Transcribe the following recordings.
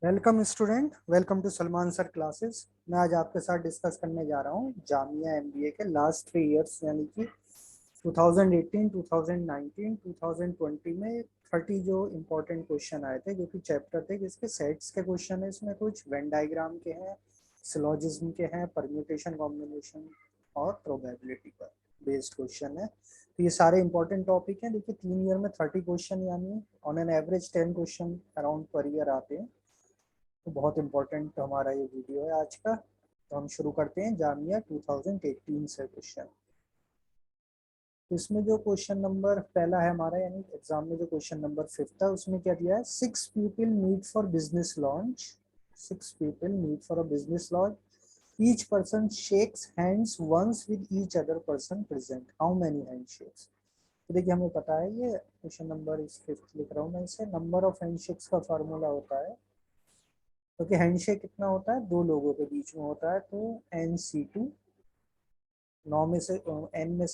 Welcome student, welcome to Salman sir classes. मैं आज आपके साथ डिस्कस करने जा रहा हूँ जामिया एमबीए के लास्ट 3 इयर्स यानी कि 2018, 2019, 2020 में 30 जो इम्पोर्टेंट क्वेश्चन आए थे, जो कि चैप्टर थे जिसके सेट्स के क्वेश्चन है। इसमें कुछ वेन डायग्राम के हैं, सिलोजिज्म के हैं, परम्यूटेशन कॉम्बिनेशन और प्रोबेबिलिटी पर बेस्ड क्वेश्चन है। तो ये सारे इंपॉर्टेंट टॉपिक हैं। देखिए 3 ईयर में 30 क्वेश्चन यानी on an average 10 question around per year आते हैं। तो बहुत इंपॉर्टेंट हमारा ये वीडियो है आज का। तो हम शुरू करते हैं जामिया 2018 से क्वेश्चन। तो इसमें जो क्वेश्चन नंबर पहला है हमारा, यानी एग्जाम में जो क्वेश्चन नंबर 5 था, उसमें क्या दिया है, 6 people meet for business lunch. 6 people meet for a business lunch, each person shakes hands once with each other person present, how many handshakes. तो देखिए हमें पता है, ये क्वेश्चन नंबर इस 5 लिख रहा हूँ मैं इसे। नंबर ऑफ हैंडशेक्स का फार्मूला होता है, क्योंकि हैंडशेक कितना होता है, 2 लोगों के बीच में होता है, तो NC2। 9 में से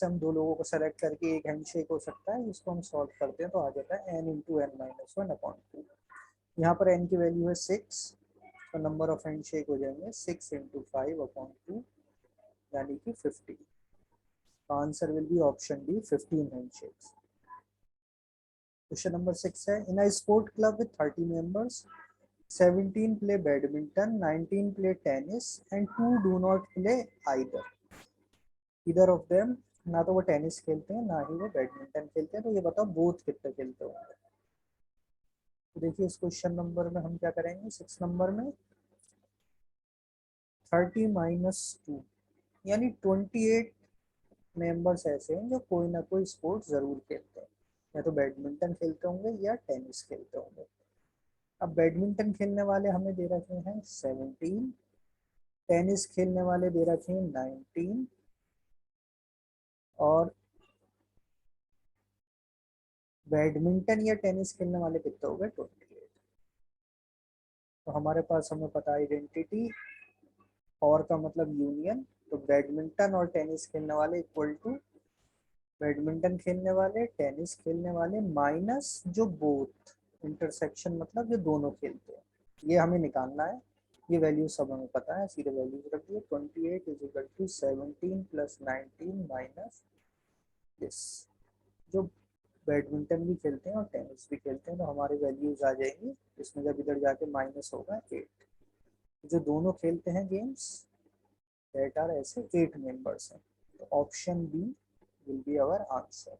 हम 2 लोगों को सेलेक्ट करके एक हैंडशेक हो सकता है। इसको हम सॉल्व करते हैं तो आ जाता है n×n-1/2। यहाँ पर n की वैल्यू है 6, तो नंबर ऑफ हैंडशेक हो जाएंगे 6×5/2 यानी कि 50। Answer will be option D, 15 handshakes. Question number 6 है, in a sport club with 30 members 17 play badminton, 19 play tennis and 2 do not play either of them। ना तो वो टेनिस खेलते हैं, ना ही वो बैडमिंटन खेलते हैं। तो ये बताओ बोथ कितने खेलते होंगे। तो देखिए इस क्वेश्चन नंबर में हम क्या करेंगे, 6 नंबर में 30 - 2 यानी 28 मेंबर्स ऐसे हैं जो कोई ना कोई स्पोर्ट जरूर खेलते हैं, या तो बैडमिंटन खेलते होंगे या टेनिस खेलते होंगे। अब बैडमिंटन खेलने वाले हमें दे रखे हैं 17, टेनिस खेलने वाले दे रखे हैं 19, और बैडमिंटन या टेनिस खेलने वाले कितने हो गए, 28। तो हमारे पास हमें पता है आइडेंटिटी, और का मतलब यूनियन। तो बैडमिंटन और टेनिस खेलने वाले इक्वल टू बैडमिंटन खेलने वाले, टेनिस खेलने वाले माइनस जो बोथ, इंटरसेक्शन मतलब जो दोनों खेलते हैं, ये हमें निकालना है। ये वैल्यू सब हमें पता है, सीधे वैल्यूज रख दिए। 28 = 17 + 19 माइनस दिस। जो बैडमिंटन भी खेलते हैं और टेनिस भी खेलते हैं, तो हमारे वैल्यूज आ जाएंगी। इसमें जब इधर जाके माइनस होगा 8। जो दोनों खेलते हैं गेम्स, दैट आर ऐसे 8 मेंबर्स हैं। तो option B will be our answer.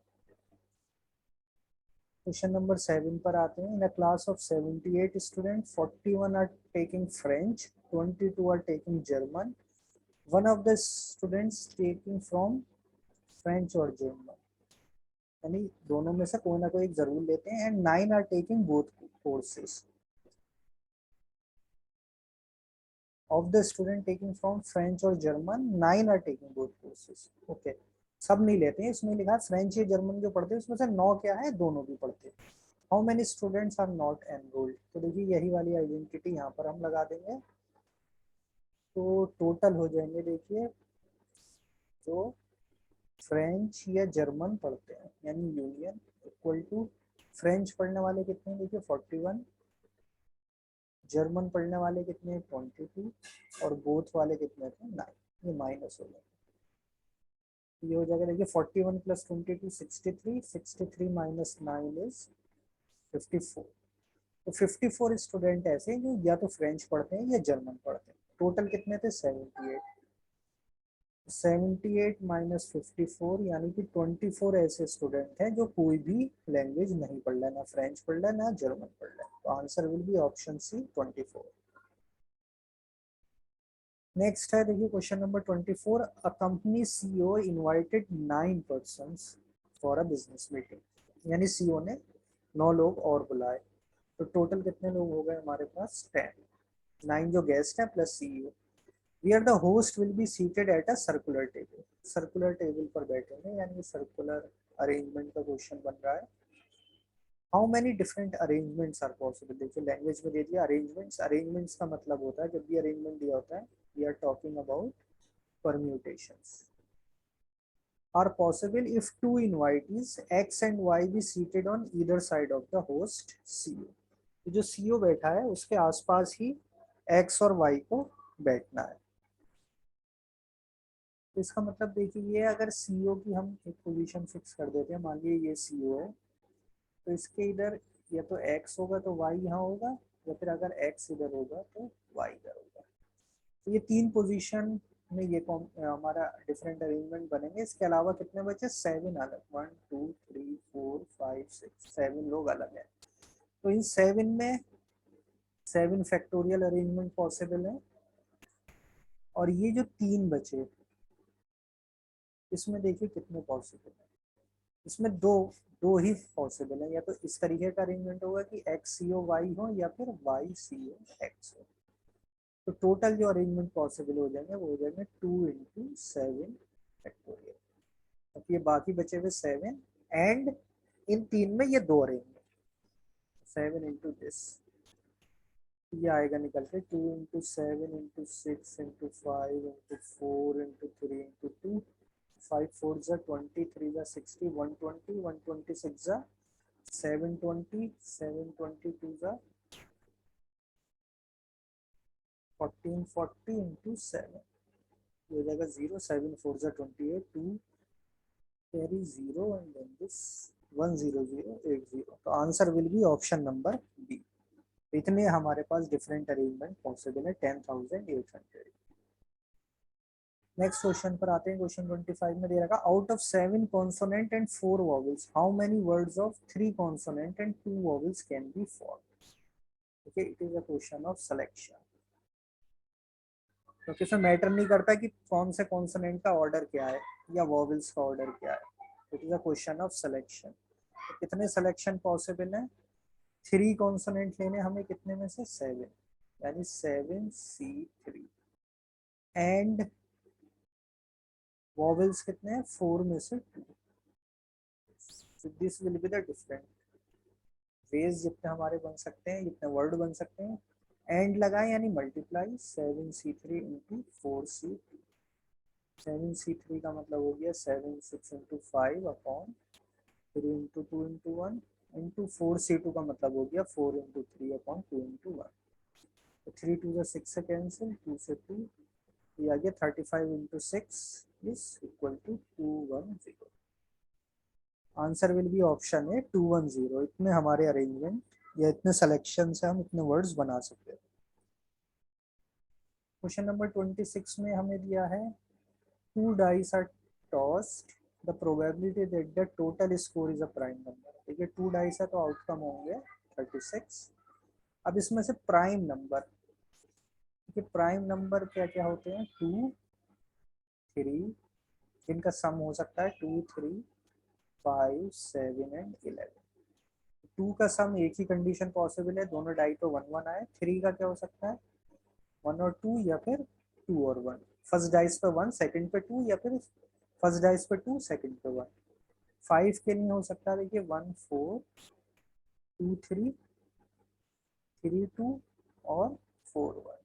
Question number 7 पर आते हैं। In a class of 78 student, 41 are taking French, 22 are taking German, one of the students taking from French और जर्मन। यानी दोनों में से कोई ना कोई एक जरूर लेते हैं। And 9 are taking both courses. Of the student taking from French और German, 9 are taking both courses. Okay, सब नहीं लेते हैं। इसमें लिखा फ्रेंच या जर्मन जो पढ़ते हैं उसमें से 9 क्या है, दोनों भी पढ़ते हैं। How many students are not enrolled. तो देखिए यही वाली आइडेंटिटी यहाँ पर हम लगा देंगे। तो टोटल हो जाएंगे, देखिए जो फ्रेंच या जर्मन पढ़ते हैं यानी यूनियन, इक्वल टू फ्रेंच पढ़ने वाले कितने हैं, देखिए 41, जर्मन पढ़ने वाले कितने हैं, 22, और बोथ वाले कितने थे, 9। ये माइनस हो जाएगा, ये हो जाएगा। देखिए 41 + 22 63, 63 - 9 इज 54। तो 54 स्टूडेंट ऐसे हैं जो या तो फ्रेंच पढ़ते हैं या जर्मन पढ़ते हैं। टोटल कितने थे, 78। 78 - 54 यानी कि 24 ऐसे स्टूडेंट हैं जो कोई भी लैंग्वेज नहीं पढ़ रहे, ना फ्रेंच पढ़ रहे ना जर्मन पढ़ रहे। तो answer will be option C, 24। Next है, देखिए question number 24। A company CEO invited 9 persons for a business meeting. यानी CEO ने 9 लोग और बुलाए। तो टोटल कितने लोग हो गए हमारे पास, 10। 9 जो गेस्ट है plus CEO। Where the host will be seated at a circular table। Circular table पर बैठेंगे, यानी सर्कुलर अरेंजमेंट का क्वेश्चन बन रहा है। How many different arrangements are possible. देखिए लैंग्वेज में दे दिया अरेंजमेंट्स। अरेंजमेंट्स का मतलब होता है, जब भी अरेंजमेंट दिया होता है, we are talking about permutations are possible if two invitees X and Y be seated on either side of the host CEO। तो जो सीओ बैठा है उसके आसपास ही एक्स और वाई को बैठना है। तो इसका मतलब देखिए, ये अगर सीओ की हम एक पोजीशन फिक्स कर देते हैं, मान लीजिए ये सीओ है, तो इसके इधर या तो एक्स होगा तो वाई यहाँ होगा, या फिर अगर एक्स इधर होगा तो वाई इधर होगा। तो ये तीन पोजीशन में ये हमारा डिफरेंट अरेंजमेंट बनेंगे। इसके अलावा कितने बचे, 7 अलग, 1 2 3 4 5 6 7 लोग अलग हैं। तो इन 7 में 7 फैक्टोरियल अरेंजमेंट पॉसिबल है। और ये जो तीन बचे, इसमें देखिए कितने पॉसिबल है। इसमें दो दो ही पॉसिबल है, या तो इस तरीके का अरेंजमेंट होगा कि एक्स सी ओ वाई हो, या फिर वाई सी ओ एक्स हो। तो टोटल जो अरेंजमेंट पॉसिबल हो जाएंगे वो हो जाएंगे 2 × 7 फैक्टोरियल। अब ये बाकी बचे हुए 7, एंड इन तीन में ये दो अरेंजमेंट, 7 × दिस, ये आएगा निकल के 2 × 7 × 6 × 5 × 4 × 3 × 2, 5 4 जा 20, 3 जा 60, 120, 126 जा 720, 722 जा 1440 × 7, ये हो जाएगा 0, 7 4 जा 28, 2 कैरी 0 एंड देन दिस 10080। तो answer will be option number B. इतने हमारे पास डिफरेंट अरेंजमेंट पॉसिबल है 10,800। नेक्स्ट क्वेश्चन पर आते हैं। क्वेश्चन 25 में दे रखा, out of 7 consonant and 4 vowels how many words of 3 consonant and 2 vowels can be formed. Okay, it is a question of selection. क्योंकि इसमें मैटर नहीं करता कि कौन से कॉन्सोनेंट का ऑर्डर क्या है या वॉवल्स का ऑर्डर क्या है। It is a question of selection. तो कितने सिलेक्शन पॉसिबल है, 3 कॉन्सोनेंट लेने हमें, कितने में से 7, यानी 7C3, एंड वॉवल्स कितने हैं, 4 में से 2। So this will be the different ways जितने हमारे बन सकते हैं, जितने वर्ड बन सकते हैं। एंड लगाए यानी मल्टीप्लाई 7C3 × 4C2। 7C3 का मतलब हो गया 7 6 × 5 अपॉन 3 × 2 × 1 इंटू 4C2 का मतलब हो गया 4 × 3 अपॉन 2 × 1। तो 3 2 जा 6 से कैंसिल, 2 से 2, ये आ गया 35 × 6 is equal to 210। Answer will be option है 210। इतने हमारे अरेंजमेंट या इतने सिलेक्शन से हम इतने वर्ड्स बना सकते हैं। क्वेश्चन नंबर 26 में हमें दिया है, 2 dice are tossed, the probability that the total score is a prime number. देखिए 2 डाइस है तो आउटकम होंगे 36। अब इसमें से प्राइम नंबर, देखिए प्राइम नंबर क्या क्या होते हैं, 2 3, इनका सम हो सकता है 2 3 5 7 एंड 11। 2 का सम एक ही कंडीशन पॉसिबल है, दोनों डाई पे 1 1 आए। 3 का क्या हो सकता है, 1 और 2, या फिर 2 और 1। फर्स्ट डाइस पे 1, सेकंड पे 2, या फिर फर्स्ट डाइस पे 2, सेकंड पे 1। 5 के लिए हो सकता है, देखिए 1 4 2 3 3 2 और 4 1।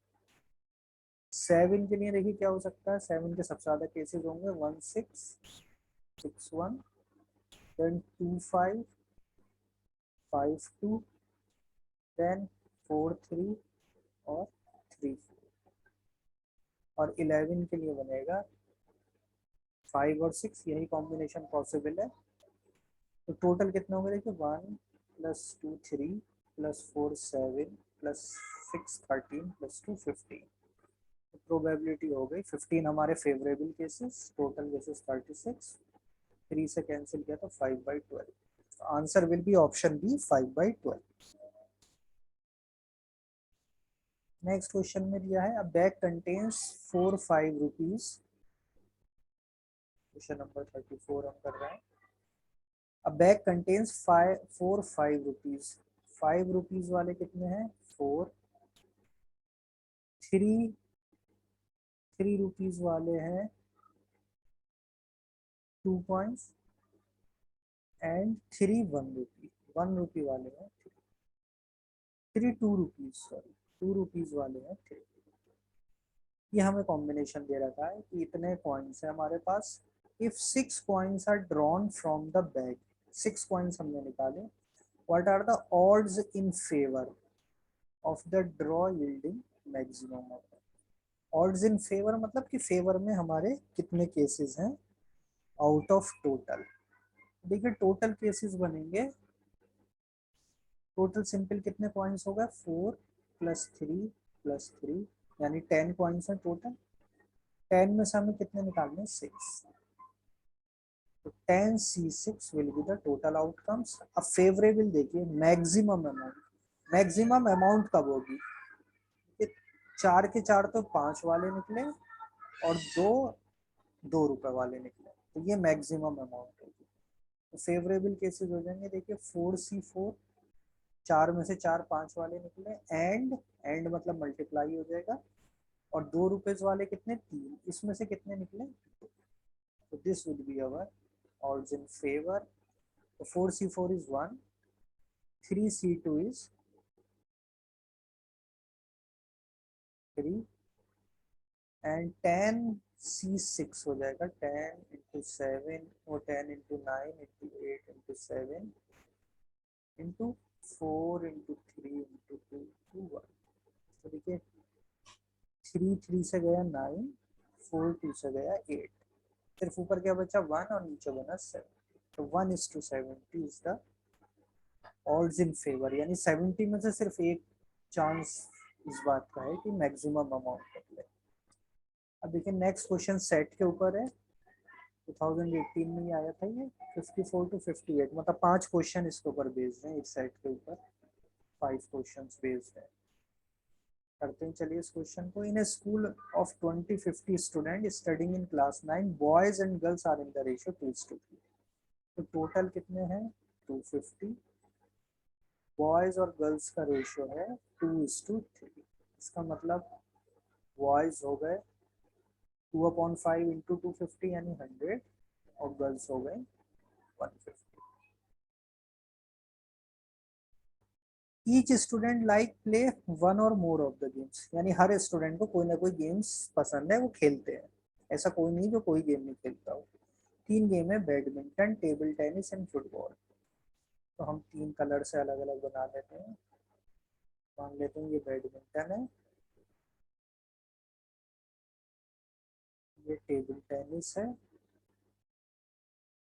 7 के लिए देखिए क्या हो सकता है, 7 के सबसे ज्यादा केसेस होंगे 1 6 6 1, देन 2 5 5 2, देन 4 3 और 3 4। और 11 के लिए बनेगा 5 और 6, यही कॉम्बिनेशन पॉसिबल है। तो टोटल कितना होगा, देखिए 1 + 2 3 + 4 7 + 6 13 + 2 15। तो प्रोबेबिलिटी हो गई 15 हमारे फेवरेबल केसेस, टोटल केसेस 36। 3 से कैंसिल किया तो 5/12। Answer will be option B 5/12। Next question में दिया है, a bag contains 4 5 rupees. Question number 34 हम कर रहे हैं। A bag contains 4 5 rupees. 5 rupees वाले कितने हैं, 4। 3 रुपीज वाले हैं 2 पॉइंट्स, एंड 3 1 रुपी, 1 रुपी वाले हैं 3 2 रुपीज, सॉरी 2 रुपीज वाले हैं 3। ये हमें कॉम्बिनेशन दे रखा है कि इतने कॉइन्स है हमारे पास। If 6 coins are drawn from the bag, 6 coins हमने निकाले, what are the odds in favour. Of the draw yielding maximum. Odds in favour मतलब कि फेवर में हमारे कितने केसेस हैं आउट ऑफ टोटल। देखिए टोटल केसेस बनेंगे, टोटल सिंपल कितने पॉइंट्स होगा 4 + 3 + 3 यानी 10 पॉइंट्स हैं टोटल। 10 में से हमें कितने निकालने 6, तो 10C6 will be the total outcomes. अब फेवरेबल देखिए मैक्सिमम अमाउंट, मैक्सिमम अमाउंट कब होगी, ये 4 के 4 तो 5 वाले निकले और 2 ₹2 वाले निकले, तो ये मैक्सिमम अमाउंट होगी। तो फेवरेबल केसेस हो जाएंगे, देखिए 4C4, 4 में से 4 5 वाले निकले, एंड मतलब मल्टीप्लाई हो जाएगा, और ₹2 वाले कितने 3, इसमें से कितने निकले, तो this would be our odds in favor। तो 4C4 is 1, 3C2 is 3 and 10C6 हो जाएगा 10 × 7 और 10 × 9 × 8 × 7 × 4 × 3 × 2 2 1। तो देखिए 3 3 से गया 9, 4 2 से गया 8, सिर्फ ऊपर क्या बचा 1 और नीचे बना 7, तो 1:70 is the odds in favour, यानी 70 में से सिर्फ एक चांस इस बात का है कि मैक्सिमम अमाउंट निकले। अब देखिए नेक्स्ट क्वेश्चन सेट के ऊपर है, 2018 में ही आया था ये, 54 to 58, मतलब 5 क्वेश्चन इसके ऊपर बेस्ड हैं, इस सेट के ऊपर 5 क्वेश्चंस बेस्ड है। करते हैं चलिए इस क्वेश्चन को। In a school of 20-50 student studying in class 9, boys and girls are in the ratio 2:3। तो टोटल कितने हैं 250, बॉयज और गर्ल्स का रेशियो है 2:3। इसका मतलब बॉयज हो गए 2/5 × 250 यानी 100, और गर्ल्स हो गए 150। Each student like play one और मोर ऑफ द गेम्स, यानी हर स्टूडेंट को कोई ना कोई गेम्स पसंद है, वो खेलते हैं, ऐसा कोई नहीं जो कोई गेम नहीं खेलता हो। 3 गेम है, badminton, table tennis and football. तो हम 3 कलर से अलग अलग बना लेते हैं। मान लेते हैं ये बैडमिंटन है, ये टेबल टेनिस है,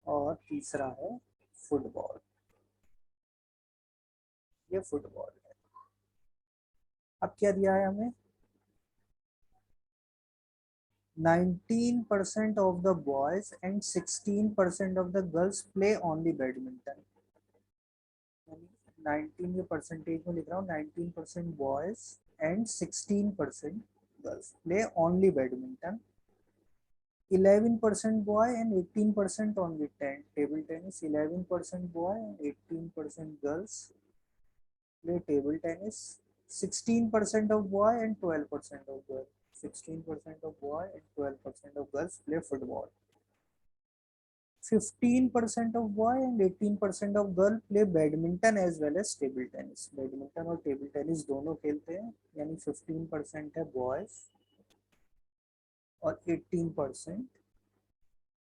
और तीसरा है फुटबॉल, ये फुटबॉल है। अब क्या दिया है हमें, 19% of the boys and 16% of the girls play only badminton. 19 के परसेंटेज में लिख रहा हूँ, 19% boys and 16% girls play only badminton. 11% boy and 18% only table tennis. 11% boy and 18% girls play table tennis. 16% of boy and 12% of girls. 16% of boy and 12% of girls play football. 15% of boy and 18% of girl play badminton as well as table tennis. Badminton और table tennis दोनों खेलते हैं, यानी 15% है boys और 18%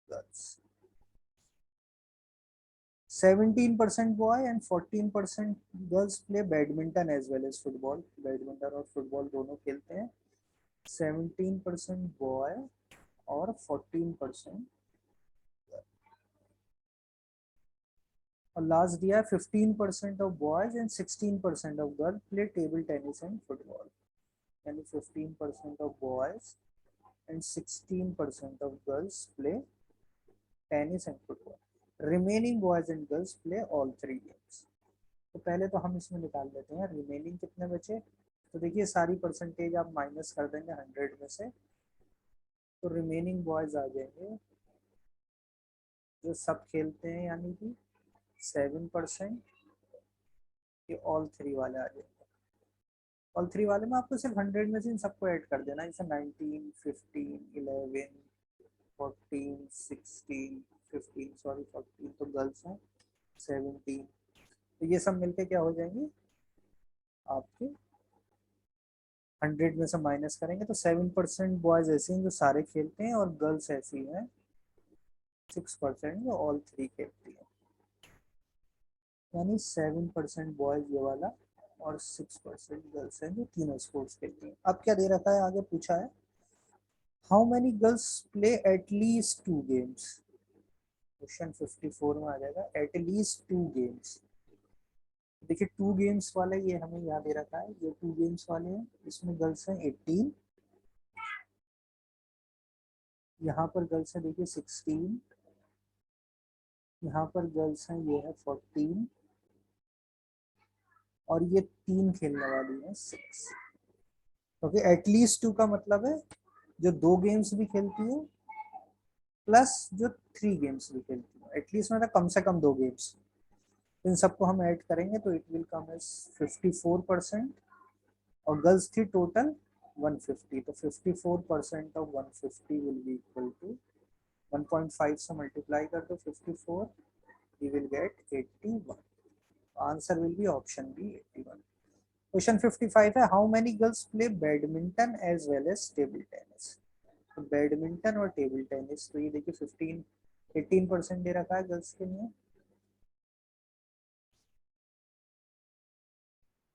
girls. 17% boy and 14% girls play badminton as well as football. Badminton और football दोनों खेलते हैं। 17% boy और 14%, और लास्ट दिया है 15% of boys and 16% of girl play table tennis and football, यानी 15% of boys and 16% of girls play tennis and football. Remaining boys and girls play all 3 games. तो पहले तो हम इसमें निकाल लेते हैं रिमेनिंग कितने बचे। तो देखिए सारी परसेंटेज आप माइनस कर देंगे 100 में से, तो रिमेनिंग बॉयज आ जाएंगे जो सब खेलते हैं, यानी कि 7%, ये ऑल 3 वाले आ जाएंगे। ऑल 3 वाले में आपको सिर्फ 100 में से इन सबको ऐड कर देना, जैसे 19, 15, 11, 14, 16, 15 सॉरी 14 तो गर्ल्स हैं, 17, तो ये सब मिलके क्या हो जाएंगे आपके 100 में से माइनस करेंगे तो 7% बॉयज ऐसे हैं जो सारे खेलते हैं, और गर्ल्स ऐसी हैं 6% जो ऑल 3 खेलती हैं, यानी 7% बॉयज ये वाला और 6% गर्ल्स हैं जो तीनों स्पोर्ट्स खेलती हैं। अब क्या दे रखा है, आगे पूछा है how many girls play at least 2 games. Question 54 में आ जाएगा एट लीस्ट 2 गेम्स। देखिए 2 गेम्स वाले ये हमें यहाँ दे रखा है, ये 2 गेम्स वाले हैं, इसमें गर्ल्स हैं 18, यहाँ पर गर्ल्स है देखिए 16, यहाँ पर गर्ल्स हैं ये है 14, और ये 3 खेलने वाली है 6। क्योंकि एटलीस्ट 2 का मतलब है जो 2 गेम्स भी खेलती है प्लस जो 3 गेम्स भी खेलती है। एटलीस्ट मतलब कम से कम 2 गेम्स। इन सबको हम ऐड करेंगे तो इट विल कम एज 54%, और गर्ल्स थी टोटल 150, तो 54% of 150 will be equal to 1.5 से मल्टीप्लाई कर दो 54, you will get 81. Answer will be option B 81। Question 55 है how many girls play badminton as well as table tennis. तो badminton और table tennis, तो ये देखिए 18% दे रखा है गर्ल्स के लिए,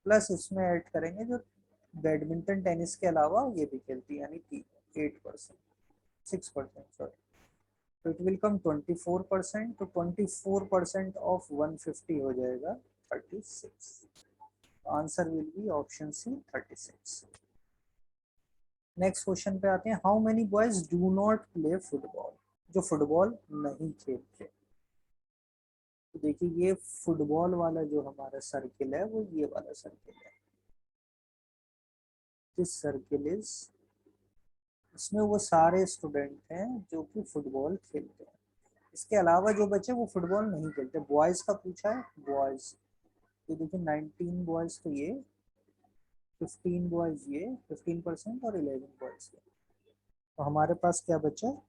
प्लस इसमें ऐड करेंगे जो बैडमिंटन टेनिस के अलावा ये भी खेलती है यानी 8%, 6% सॉरी, तो इट विल कम 24%, तो 24% ऑफ 150 हो जाएगा 36। Answer will be option C 36। Next question पे आते हैं how many boys do not play football. जो फुटबॉल नहीं खेलते, तो देखिए ये फुटबॉल वाला जो हमारा सर्किल है वो ये वाला सर्किल है, दिस सर्किल इज, इसमें वो सारे स्टूडेंट हैं जो कि फुटबॉल खेलते हैं। इसके अलावा जो बच्चे वो फुटबॉल नहीं खेलते, बॉयज का पूछा है, बॉयज, तो देखिए 19 बॉयज, तो ये 15 बॉयज, ये 15% और 11 बॉयज, तो हमारे पास क्या बचा,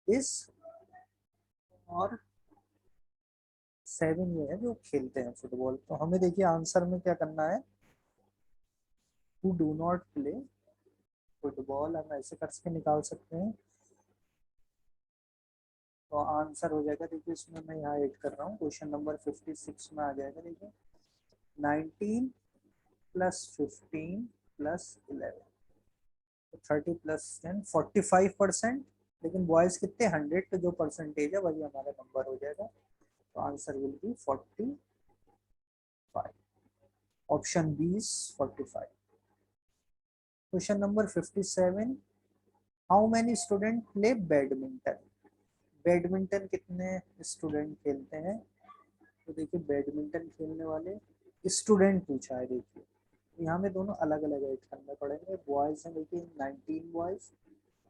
इस और 7 ये है जो खेलते हैं फुटबॉल। तो हमें देखिए आंसर में क्या करना है, who do not play football, हम ऐसे करके निकाल सकते हैं। तो आंसर हो जाएगा, देखिए इसमें मैं यहाँ ऐड कर रहा हूँ, क्वेश्चन नंबर 56 में आ जाएगा, देखिए 19 प्लस 15 प्लस 11, तो 30 प्लस 10 45%, लेकिन बॉयज कितने 100, तो जो परसेंटेज है वही हमारा नंबर हो जाएगा, तो answer will be 45, option B is 45। Question number 57 how many student play badminton. Badminton कितने स्टूडेंट खेलते हैं, तो देखिए बैडमिंटन खेलने वाले स्टूडेंट पूछा है, देखिए यहाँ में दोनों अलग अलग ऐड करने पड़ेंगे। बॉयज हैं देखिए 19 बॉयज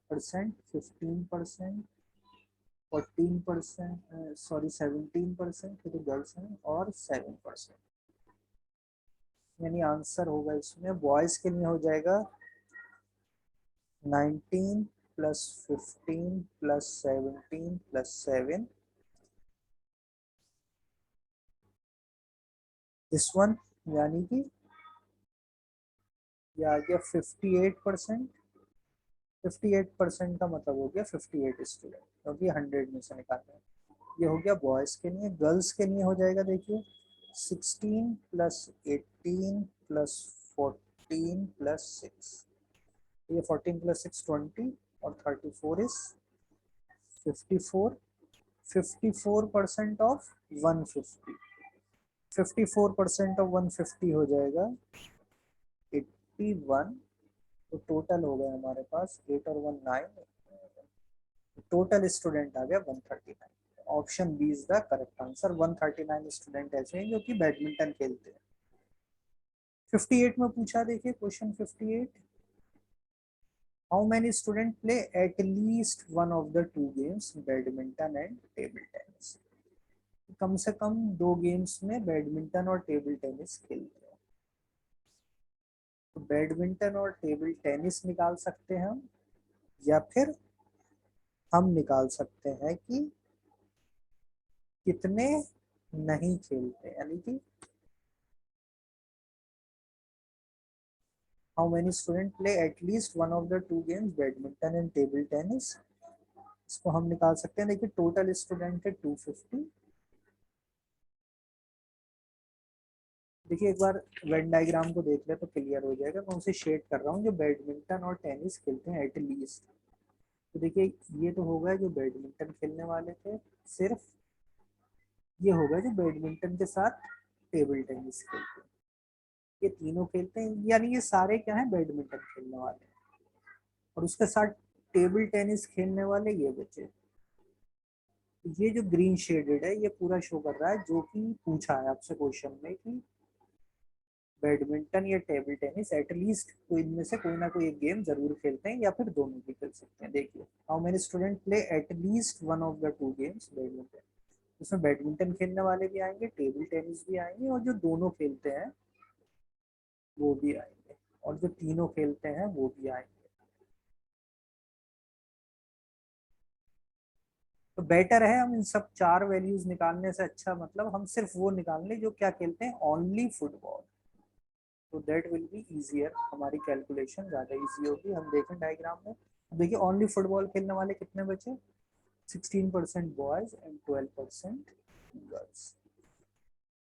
परसेंट, 15%, 14%, सॉरी 17%, तो गर्ल्स हैं, और 7%, यानी आंसर होगा इसमें बॉयज के लिए हो जाएगा 19 plus 15 plus 17 plus 7, this one, यानी कि ये आ गया 58%। 58% का मतलब हो गया 58 स्टूडेंट, क्योंकि 100 में से निकालना है। ये हो गया बॉयज के लिए। गर्ल्स के लिए हो जाएगा देखिए 16 प्लस 18 प्लस 14 प्लस 6, ये 14 प्लस 6 20, और 34 इज 54। 54% ऑफ 150, 54% ऑफ 150 हो जाएगा 81, तो टोटल हो गया हमारे पास 8 और 1 9, टोटल स्टूडेंट आ गया 139। Option B is the correct answer. 139 student ऐसे हैं जो कि बैडमिंटन खेलते हैं। 58 में पूछा, देखिए question 58 how many student play at least one of the 2 games badminton and table tennis. कम से कम 2 गेम्स में बैडमिंटन और टेबल टेनिस खेलते हैं। तो बैडमिंटन और टेबल टेनिस निकाल सकते हैं हम, या फिर हम निकाल सकते हैं कि कितने नहीं खेलते, यानी कि how many student play at least one of the 2 games badminton and table tennis. इसको हम निकाल सकते हैं, देखिए टोटल स्टूडेंट है 250, देखिए एक बार वेन डायग्राम को देख ले तो क्लियर हो जाएगा। मैं उसे शेड कर रहा हूँ जो बैडमिंटन और टेनिस खेलते हैं एटलीस्ट। तो देखिए ये तो हो गया जो बैडमिंटन खेलने वाले थे सिर्फ, ये हो गया जो बैडमिंटन के साथ टेबल टेनिस खेलते हैं। ये तीनों खेलते हैं, यानी ये सारे क्या हैं, बैडमिंटन खेलने वाले हैं। और उसके साथ टेबल टेनिस खेलने वाले ये बच्चे। ये जो ग्रीन शेडेड है ये पूरा शो कर रहा है जो कि पूछा है आपसे क्वेश्चन में कि बैडमिंटन या टेबल टेनिस एटलीस्ट कोई इनमें से कोई ना कोई एक गेम जरूर खेलते हैं या फिर दोनों भी खेल सकते हैं। देखिए how many student play at least one of the two games badminton. उसमें बैडमिंटन खेलने वाले भी आएंगे, टेबल टेनिस भी आएंगे, और जो दोनों खेलते हैं वो भी आएंगे, और जो तीनों खेलते हैं वो भी आएंगे। तो बेटर है हम इन सब चार वैल्यूज निकालने से अच्छा मतलब हम सिर्फ वो निकाल लें जो क्या खेलते हैं, ओनली फुटबॉल। तो दैट विल बी इजियर, हमारी कैलकुलेशन ज़्यादा इजी होगी। हम देखें डायग्राम में, देखिए ओनली फुटबॉल खेलने वाले कितने बचे, 16% बॉयज एंड 12% गर्ल्स।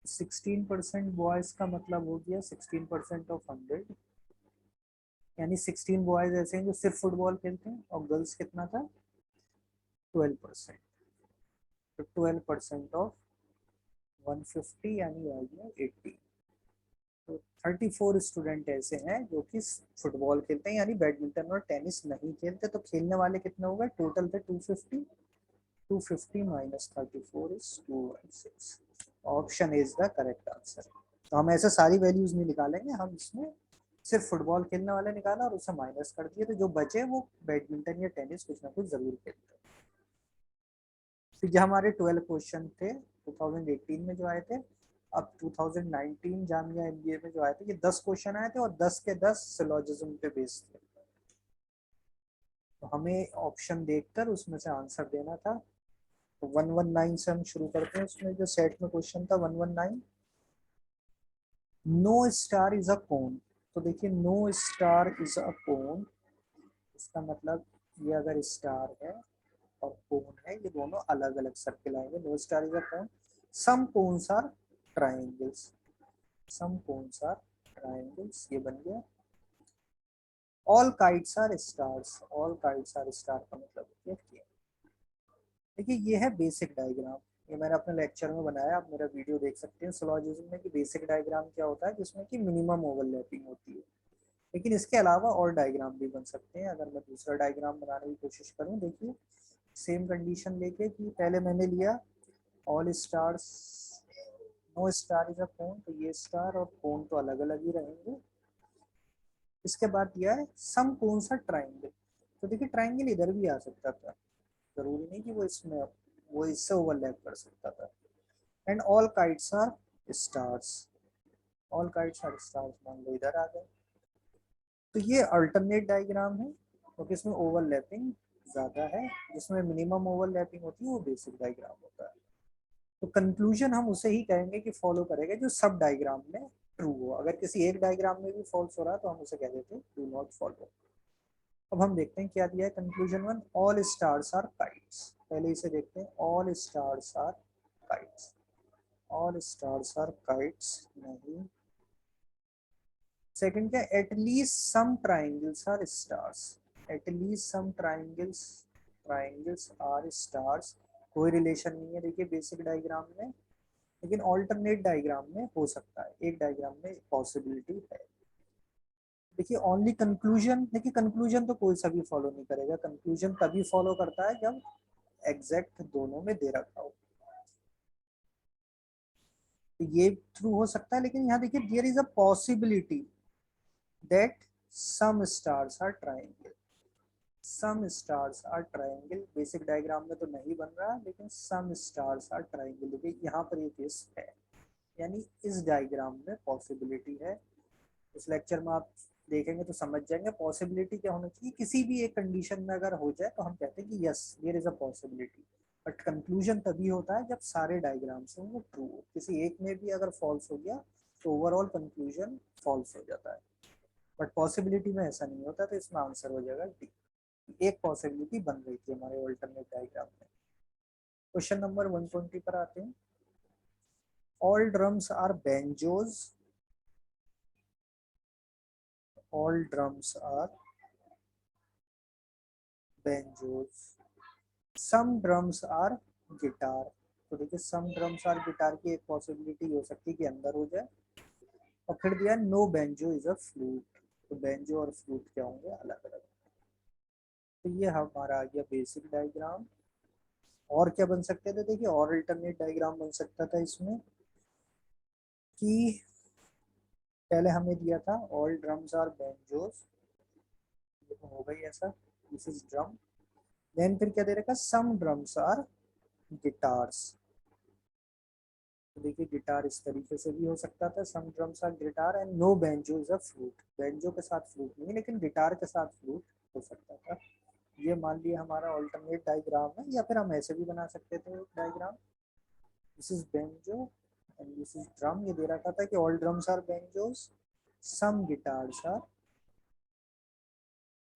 16% बॉयज का मतलब हो गया 16% ऑफ 100, यानी 16 बॉयज ऐसे हैं जो सिर्फ फुटबॉल खेलते हैं, और गर्ल्स कितना था 12%। तो 12% ऑफ 150 यानी आ गया 80। तो 34 स्टूडेंट ऐसे हैं जो कि फुटबॉल खेलते हैं, यानी बैडमिंटन और टेनिस नहीं खेलते। तो खेलने वाले कितने हो गए, टोटल थे 250। 250 minus 34 is 216। Option is the correct answer. तो हम ऐसे सारी वैल्यूज नहीं निकालेंगे, हम इसमें सिर्फ फुटबॉल खेलने वाले निकाला और उसे माइनस कर दिए, तो जो बचे वो बैडमिंटन या टेनिस कुछ ना कुछ जरूर खेलते हैं। तो ये हमारे 12 क्वेश्चन थे 2018 में जो आए थे। अब 2019 जामिया एमबीए में जो आए थे ये 10 क्वेश्चन आए थे और 10 के 10 सिलोजिज्म पे बेस्ड थे। तो हमें ऑप्शन देखकर उसमें से आंसर देना था। तो 119 से हम शुरू करते हैं। उसमें जो सेट में क्वेश्चन था 119, no star is a cone. तो देखिए नो स्टार इज अ कोन, इसका मतलब ये अगर स्टार है और कोन है, ये दोनों अलग अलग सर्किल आएंगे। No star is a cone, some cones are triangles, some cones are triangles, ये बन गया। All kites are stars, all kites are star का मतलब क्या। देखिए ये है बेसिक डायग्राम, ये मैंने अपने लेक्चर में बनाया, आप मेरा वीडियो देख सकते हैं सिलोजिज्म में कि बेसिक डायग्राम क्या होता है, जिसमें कि मिनिमम ओवरलैपिंग होती है। लेकिन इसके अलावा और डायग्राम भी बन सकते हैं। अगर मैं दूसरा डायग्राम बनाने की कोशिश करूं, देखिए सेम कंडीशन लेके कि पहले मैंने लिया all stars, no star is a cone, तो ये स्टार और कोन तो अलग अलग ही रहेंगे। इसके बाद दिया है सम कोन सा ट्राइंगल। तो देखिए ट्राइंगल इधर भी आ सकता था, जरूरी नहीं कि वो इसमें, वो इससे ओवरलैप कर सकता था। And all kites are stars, all kites are stars मान लो इधर आ गए। तो ये अल्टरनेट डायग्राम है क्योंकि इसमें ओवरलैपिंग ज़्यादा है, जिसमें मिनिमम ओवरलैपिंग होती है वो बेसिक डायग्राम होता है। तो कंक्लूजन हम उसे ही कहेंगे कि फॉलो करेगा जो सब डायग्राम में ट्रू हो। अगर किसी एक डायग्राम में भी फॉल्स हो रहा है तो हम उसे कह देते हैं डू नॉट फॉलो। अब हम देखते हैं क्या दिया है conclusion one, all stars are kites. पहले इसे देखते हैं, all stars are kites, all stars are kites नहीं। सेकंड क्या, at least some triangles are stars, at least some triangles, triangles are stars, कोई रिलेशन नहीं है देखिए बेसिक डायग्राम में, लेकिन ऑल्टरनेट डायग्राम में हो सकता है, एक डायग्राम में पॉसिबिलिटी है। देखिए ओनली कंक्लूजन, देखिए कंक्लूजन तो कोई सा भी फॉलो नहीं करेगा, कंक्लूजन तभी फॉलो करता है जब एग्जैक्ट दोनों में दे रखा हो। तो ये ट्रू हो सकता है, लेकिन यहाँ देखिए there is a possibility that some stars are triangle, some stars are triangle basic diagram में तो नहीं बन रहा, लेकिन सम स्टार्स आर ट्राइंगल देखिए यहाँ पर ये केस है, यानी इस डायग्राम में पॉसिबिलिटी है। इस लेक्चर में आप देखेंगे तो समझ जाएंगे पॉसिबिलिटी क्या होना चाहिए। किसी भी एक कंडीशन में अगर हो जाए तो हम कहते हैं कि yes there is a possibility, but conclusion तभी होता है जब सारे डायग्राम से वो ट्रू हो। किसी एक में भी अगर फॉल्स हो गया तो ओवरऑल कंक्लूजन फॉल्स हो जाता है, बट पॉसिबिलिटी में ऐसा नहीं होता। तो इसमें आंसर हो जाएगा डी, एक पॉसिबिलिटी बन रही थी हमारे ऑल्टरनेट डायग्राम में। क्वेश्चन नंबर 120 पर आते हैं, all drums are banjos, all drums are banjos, some drums are guitar. तो देखिए सम ड्रम्स आर गिटार की एक पॉसिबिलिटी हो सकती है कि अंदर हो जाए, और फिर दिया no banjo is a flute. तो बेंजो और फ्लूट क्या होंगे, अलग अलग। तो ये हमारा आ गया बेसिक डायग्राम। और क्या बन सकते थे, देखिए और अल्टरनेट डायग्राम बन सकता था इसमें कि पहले हमें दिया था ऑल ड्रम्स आर बेंजोस, ये तो हो गई ऐसा, दिस इज ड्रम। देन फिर क्या दे रखा, सम ड्रम्स आर गिटार्स। तो देखिए गिटार इस तरीके से भी हो सकता था, some drums are guitar and no banjo is a flute. Banjo के साथ फ्लूट नहीं लेकिन गिटार के साथ फ्लूट हो सकता था। ये मान लिया हमारा ऑल्टरनेट डायग्राम है, या फिर हम ऐसे भी बना सकते थे diagram, this is banjo and this is drum. ये दे रखा था कि all drums are banjos, some guitars are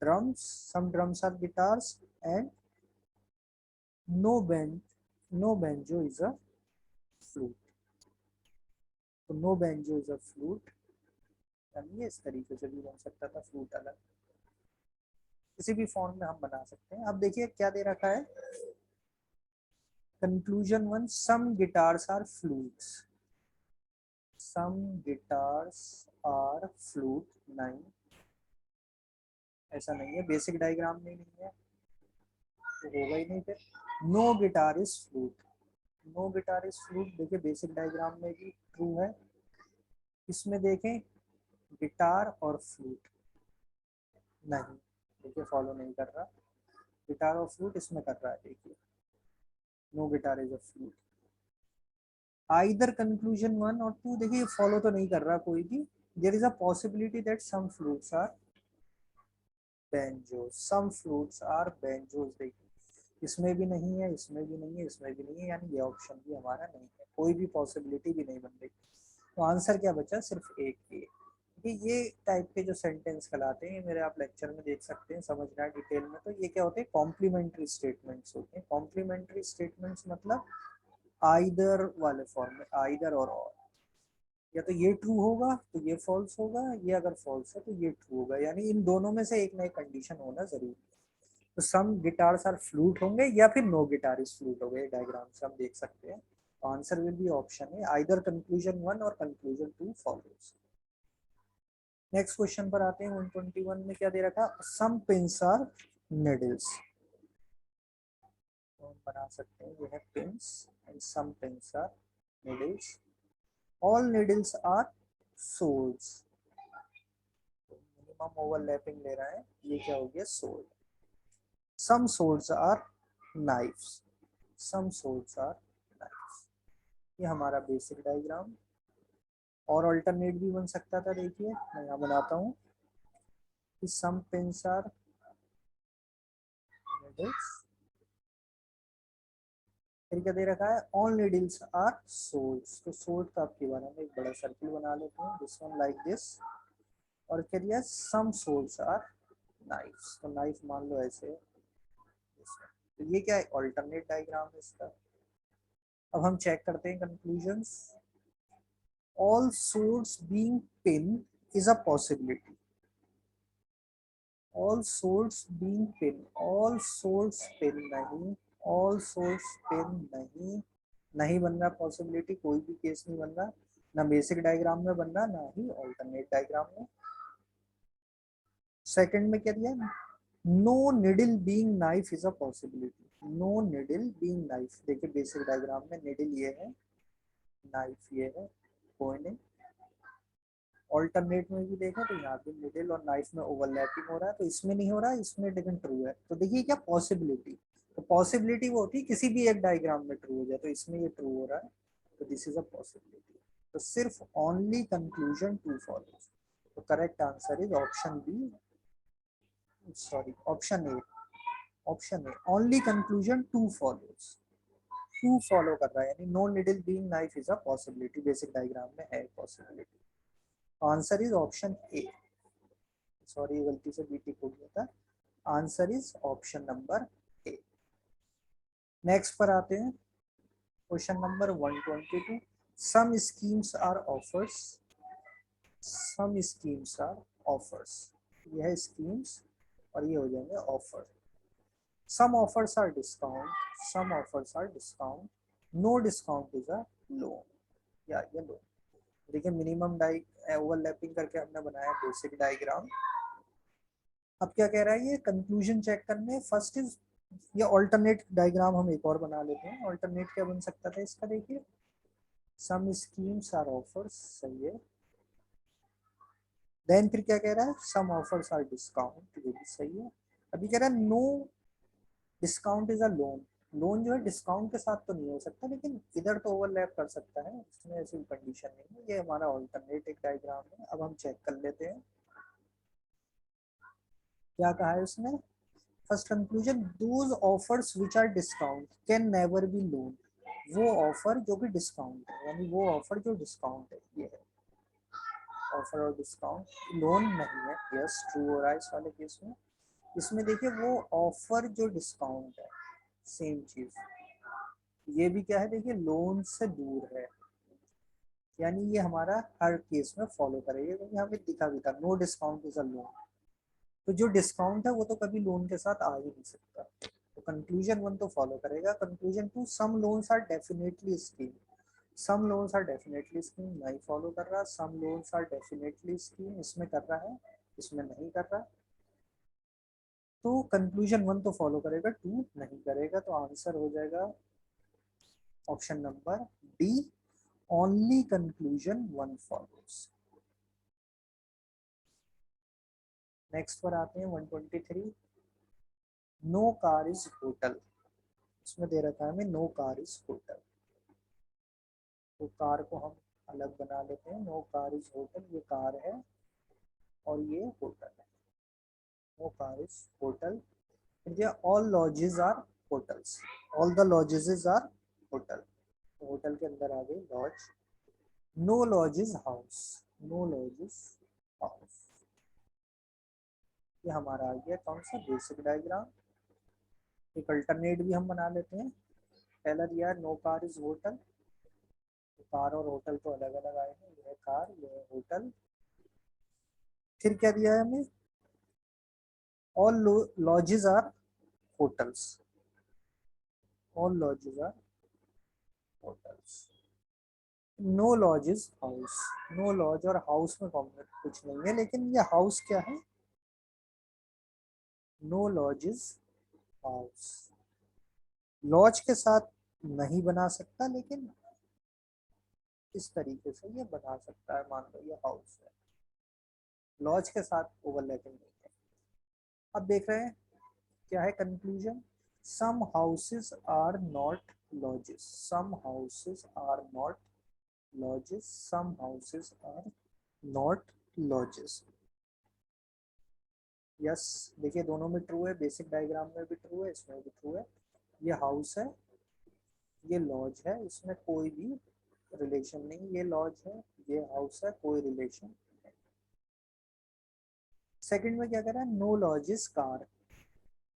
drums, some drums are guitars, and no banjo is a flute. तो no banjo is a flute, यानी ये इस तरीके से भी बन सकता था, फ्लूट अलग, किसी भी फॉर्म में हम बना सकते हैं। अब देखिए क्या दे रखा है, conclusion one, some guitars are flutes, some guitars are flute. नहीं, ऐसा नहीं है, बेसिक डायग्राम में नहीं है तो होगा ही नहीं। फिर no guitar is flute, no guitar is flute देखिए बेसिक डायग्राम में भी ट्रू है। इसमें देखें गिटार और फ्लूट, नहीं देखिए फॉलो नहीं कर रहा, गिटार और फ्लूट इसमें कर रहा है, देखिए no guitar is a flute. Either conclusion one और टू, देखिए फॉलो तो नहीं कर रहा कोई भी। There is a possibility that some flutes are banjos, some flutes are banjos, देखिए इसमें भी नहीं है, इसमें भी नहीं है, इसमें भी नहीं है, यानी ये ऑप्शन भी हमारा नहीं है, कोई भी पॉसिबिलिटी भी नहीं बन रही। तो आंसर क्या बचा, सिर्फ एक ही। कि ये टाइप के जो सेंटेंस कहलाते हैं, ये मेरे आप लेक्चर में देख सकते हैं, समझना है डिटेल में। तो ये क्या होते हैं, कॉम्प्लीमेंट्री स्टेटमेंट्स होते हैं। कॉम्प्लीमेंट्री स्टेटमेंट्स मतलब आइदर वाले फॉर्म में, आइदर और या तो ये ट्रू होगा तो ये फॉल्स होगा, ये अगर फॉल्स है तो ये ट्रू होगा, यानी इन दोनों में से एक ना एक कंडीशन होना जरूरी है। तो सम गिटार्स आर फ्लूट होंगे या फिर नो गिटार इज फ्लूट हो गए, डायग्राम से हम देख सकते हैं। आंसर विल बी ऑप्शन है, आइदर कंक्लूजन वन और conclusion two follows. Next question पर आते हैं, 121 में क्या दे रखा, सम पिंस आर निडल्स। तो हम बना सकते हैं, ये है pins and some pins are needles, all needles are soles. Minimum overlapping ले रहा है, ये क्या हो गया, sole. Some soles are knives, some soles are knives. ये हमारा बेसिक डायग्राम। और अल्टरनेट भी बन सकता था, देखिए मैं यहाँ बनाता हूँ कि सम पिंस आर निडल्स, फिर क्या दे रखा है, ऑल नीडल्स आर सोल्स। तो सोल का आपके बारे में एक बड़ा सर्किल बना लेते हैं, दिस वन लाइक दिस। और क्या दिया, सम सोल्स आर नाइफ्स। तो नाइफ मान लो ऐसे, तो ये क्या है, ऑल्टरनेट डायग्राम है इसका। अब हम चेक करते हैं conclusions. All soles being pin is a possibility, all soles being pin, all soles pin नहीं, ऑल सोल्स पिन नहीं, नहीं बन रहा पॉसिबिलिटी, कोई भी केस नहीं बन रहा, ना बेसिक डायग्राम में बन रहा ना ही ऑल्टरनेट डायग्राम में। सेकंड में क्या दिया, no needle being knife is a possibility, no needle being knife, देखिए बेसिक डायग्राम में निडल ये है, नाइफ ये है, कोई नहीं। ऑल्टरनेट में भी देखा तो यहाँ पे मिडिल और नाइफ में ओवरलैपिंग हो रहा है, तो इसमें नहीं हो रहा है, इसमें लेकिन ट्रू है। तो देखिए क्या पॉसिबिलिटी, तो पॉसिबिलिटी वो होती है किसी भी एक डायग्राम में ट्रू हो जाए, तो इसमें ये ट्रू हो रहा है, तो दिस इज अ पॉसिबिलिटी। तो सिर्फ ओनली कंक्लूजन टू फॉलोज। तो correct answer is option B, sorry option A, option A, only conclusion two follows, two follow कर रहा है, यानी no needle being knife is a possibility, basic diagram में है possibility. Answer is option A, sorry गलती से B tick हो गया था, answer is option number A. Next पर आते हैं, question number 122, some schemes are offers, some schemes are offers, ये है स्कीम्स और ये हो जाएंगे offer. Some offers are discount, some offers are discount, no discount is a loan, या ये लोन। देखिए मिनिमम डाइ ओवरलैपिंग करके हमने बनाया बेसिक डायग्राम। अब क्या कह रहा है ये, कंक्लूजन चेक करने। फर्स्ट इज ये ऑल्टरनेट डायग्राम हम एक और बना लेते हैं। ऑल्टरनेट क्या बन सकता था इसका, देखिए सम स्कीम्स आर ऑफर्स, सही है। देन फिर क्या कह रहा है, सम ऑफर्स आर डिस्काउंट, ये भी सही है। अभी कह रहा है no discount is a loan. Loan जो है डिस्काउंट के साथ तो नहीं हो सकता, लेकिन इधर तो ओवरलैप कर सकता है, इसमें ऐसी कंडीशन नहीं है। ये हमारा ऑल्टरनेट एक डायग्राम है। अब हम चेक कर लेते हैं क्या कहा है उसने। First conclusion, those offers which are discount can never be loan. वो ऑफर जो कि डिस्काउंट है, यानी वो ऑफर जो डिस्काउंट है, ये है ऑफर और डिस्काउंट, लोन नहीं है। यस ट्रू हो रहा है इस वाले केस में। इसमें देखिए वो ऑफर जो डिस्काउंट है, सेम चीज। ये भी क्या है, देखिए लोन से दूर है, यानी ये हमारा हर केस में फॉलो करेगा, क्योंकि हमें दिखा भी था no discount is a loan. तो जो डिस्काउंट है वो तो कभी लोन के साथ आ ही नहीं सकता। तो कंक्लूजन वन तो फॉलो करेगा। Conclusion two, some loans are definitely scheme, some loans are definitely scheme नहीं फॉलो कर रहा। Some loans are definitely scheme इसमें कर रहा है, इसमें नहीं कर रहा। तो कंक्लूजन वन तो फॉलो करेगा, टू नहीं करेगा। तो आंसर हो जाएगा option number D, only conclusion one follows. Next पर आते हैं 123, नो कार इज होटल। इसमें दे रखा है हमें नो कार इज होटल। तो कार को हम अलग बना लेते हैं। नो कार इज होटल, ये कार है और ये होटल है। No car is hotel. All lodges are hotels, all the lodges are hotel. Hotel के अंदर आ गई lodge. No lodge is house, no lodge is house. ये हमारा आ गया कौन सा, बेसिक डायग्राम। एक अल्टरनेट भी हम बना लेते हैं। पहला दिया है नो कार इज होटल, तो कार और होटल तो अलग अलग आए हैं। यह है कार, यह है होटल। फिर क्या दिया है हमें, all lodges are hotels, all lodges are hotels. No lodge is house, no lodge और हाउस में कॉमन कुछ नहीं है, लेकिन ये हाउस क्या है, no lodge is house. Lodge के साथ नहीं बना सकता, लेकिन इस तरीके से ये बना सकता है। मान लो ये हाउस है, लॉज के साथ ओवरलैपिंग नहीं है। अब देख रहे हैं क्या है conclusion, some houses are not lodges, some houses are not lodges, some houses are not lodges. Yes, देखिए दोनों में ट्रू है, बेसिक डायग्राम में भी ट्रू है, इसमें भी ट्रू है। ये हाउस है, ये लॉज है, इसमें कोई भी रिलेशन नहीं। ये लॉज है, ये हाउस है, कोई रिलेशन नहीं। सेकंड में क्या कर रहा है, no lodge is car,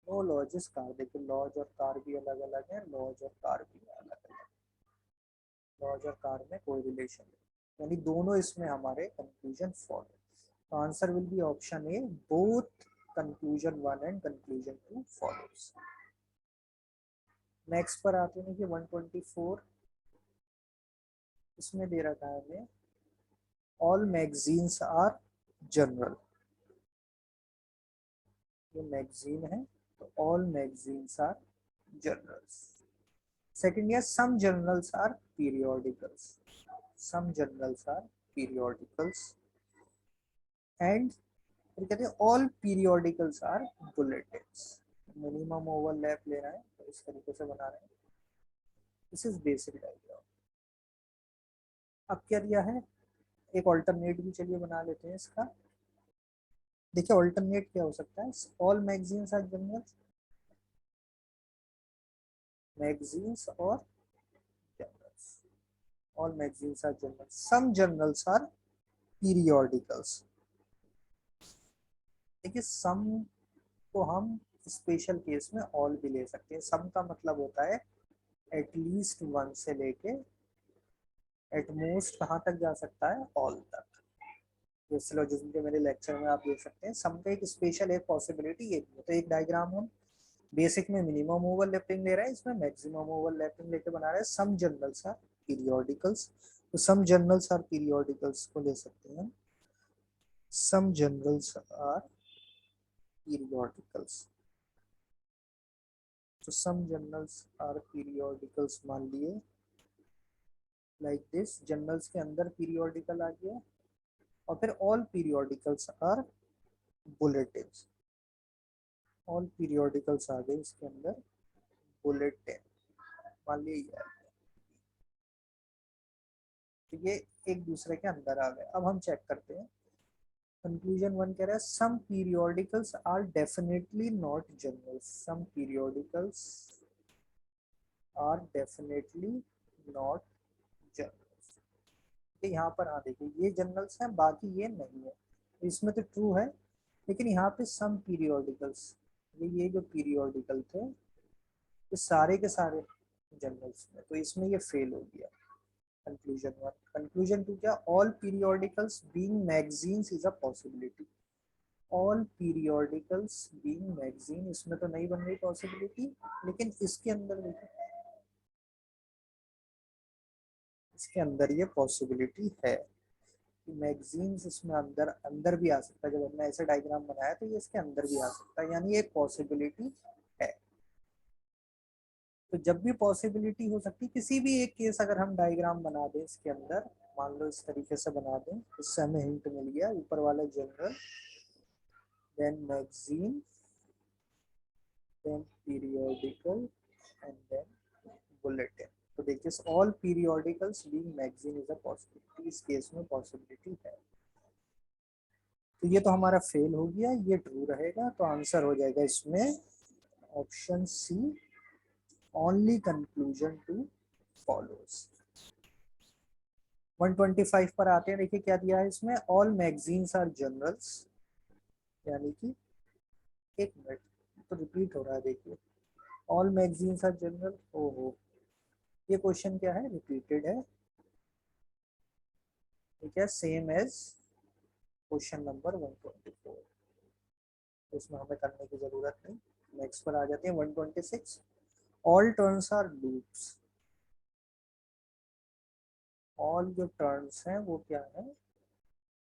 no lodge is car. देखिए लॉज और कार भी अलग अलग है, लॉज और कार भी अलग अलग, लॉज और कार में कोई रिलेशन नहीं, यानी दोनों इसमें हमारे कंक्लूजन फॉलो। तो answer will be option A, both conclusion one and conclusion two follows. Next पर आते हैं कि 124, इसमें दे रखा है हमें ऑल मैगजीन्स आर जनरल। ये मैगजीन है, तो all magazines are journals. Second है some journals are periodicals, some journals are periodicals. And फिर कहते हैं all periodicals are bulletins. Minimum overlap लेना है, तो इस तरीके से बना रहे हैं। This is basic diagram. अब क्या दिया है, एक ऑल्टरनेट भी चलिए बना लेते हैं इसका। देखिए ऑल्टरनेट क्या हो सकता है, all magazines are journals, magazines और journals, all magazines are journals, some journals are periodicals. देखिए सम को हम स्पेशल केस में ऑल भी ले सकते हैं। सम का मतलब होता है एटलीस्ट वन से लेके एटमोस्ट कहाँ तक जा सकता है, ऑल तक। ये सिलोजिज्म के मेरे लेक्चर में आप देख सकते हैं। सम का एक स्पेशल एक पॉसिबिलिटी ये भी है। तो एक डायग्राम हम बेसिक में मिनिमम ओवरलैपिंग ले रहे हैं, इसमें मैक्सिमम ओवरलैपिंग लेके बना रहे हैं। सम जनरल्स आर पीरियोडिकल्स, तो सम जनरल्स आर पीरियोडिकल्स को ले सकते हैं। सम जनरल्स आर पीरियोडिकल्स, तो सम जनरल्स आर पीरियोडिकल्स मान लिए लाइक दिस। जनरल्स के अंदर पीरियोडिकल आ गया, और फिर all periodicals are bulletins. All periodicals आ गए इसके अंदर बुलेटिन मान लिए ये। तो ये एक दूसरे के अंदर आ गए। अब हम चेक करते हैं। कंक्लूजन वन कह रहा है some periodicals are definitely not journals. Some periodicals are definitely not journals. यहाँ पर हाँ देखिए ये जनरल्स हैं, बाकी ये नहीं है। इसमें तो ट्रू है, लेकिन यहाँ पे सम पीरियोडिकल्स, ये जो पीरियोडिकल थे ये सारे के सारे जनरल्स में, तो इसमें ये फेल हो गया। Conclusion one. कंक्लूजन टू क्या, all periodicals being magazines is a possibility. All periodicals being magazine, इसमें तो नहीं बन रही पॉसिबिलिटी, लेकिन इसके अंदर देखिए, इसके अंदर ये पॉसिबिलिटी है कि मैगजीन्स इसमें अंदर अंदर भी आ सकता है। जब हमने ऐसे डायग्राम बनाया तो ये इसके अंदर भी आ सकता है, यानी ये एक पॉसिबिलिटी है। तो जब भी पॉसिबिलिटी हो सकती है, किसी भी एक केस अगर हम डायग्राम बना दें इसके अंदर, मान लो इस तरीके से बना दें, इससे हमें हिंट मिल गया। ऊपर वाला journal, then magazine, then periodical, and then bulletin. तो देखिए all periodicals being magazine is a possibility, इस केस में पॉसिबिलिटी है। तो ये तो हमारा फेल हो गया, ये ट्रू रहेगा, तो आंसर हो जाएगा इसमें option C, only conclusion two follows. 125 पर आते हैं। देखिए क्या दिया है इसमें, ऑल मैगजीन्स आर जनरल्स, यानी कि एक मिनट तो रिपीट हो रहा है। देखिए ऑल मैगजीन्स आर जनरल, ओहो ये क्वेश्चन क्या है, रिपीटेड है। ठीक है, सेम एज क्वेश्चन नंबर 124, तो इसमें हमें करने की जरूरत नहीं। नेक्स्ट पर आ जाते हैं 126। All turns are loops. ऑल जो टर्न्स हैं वो क्या है,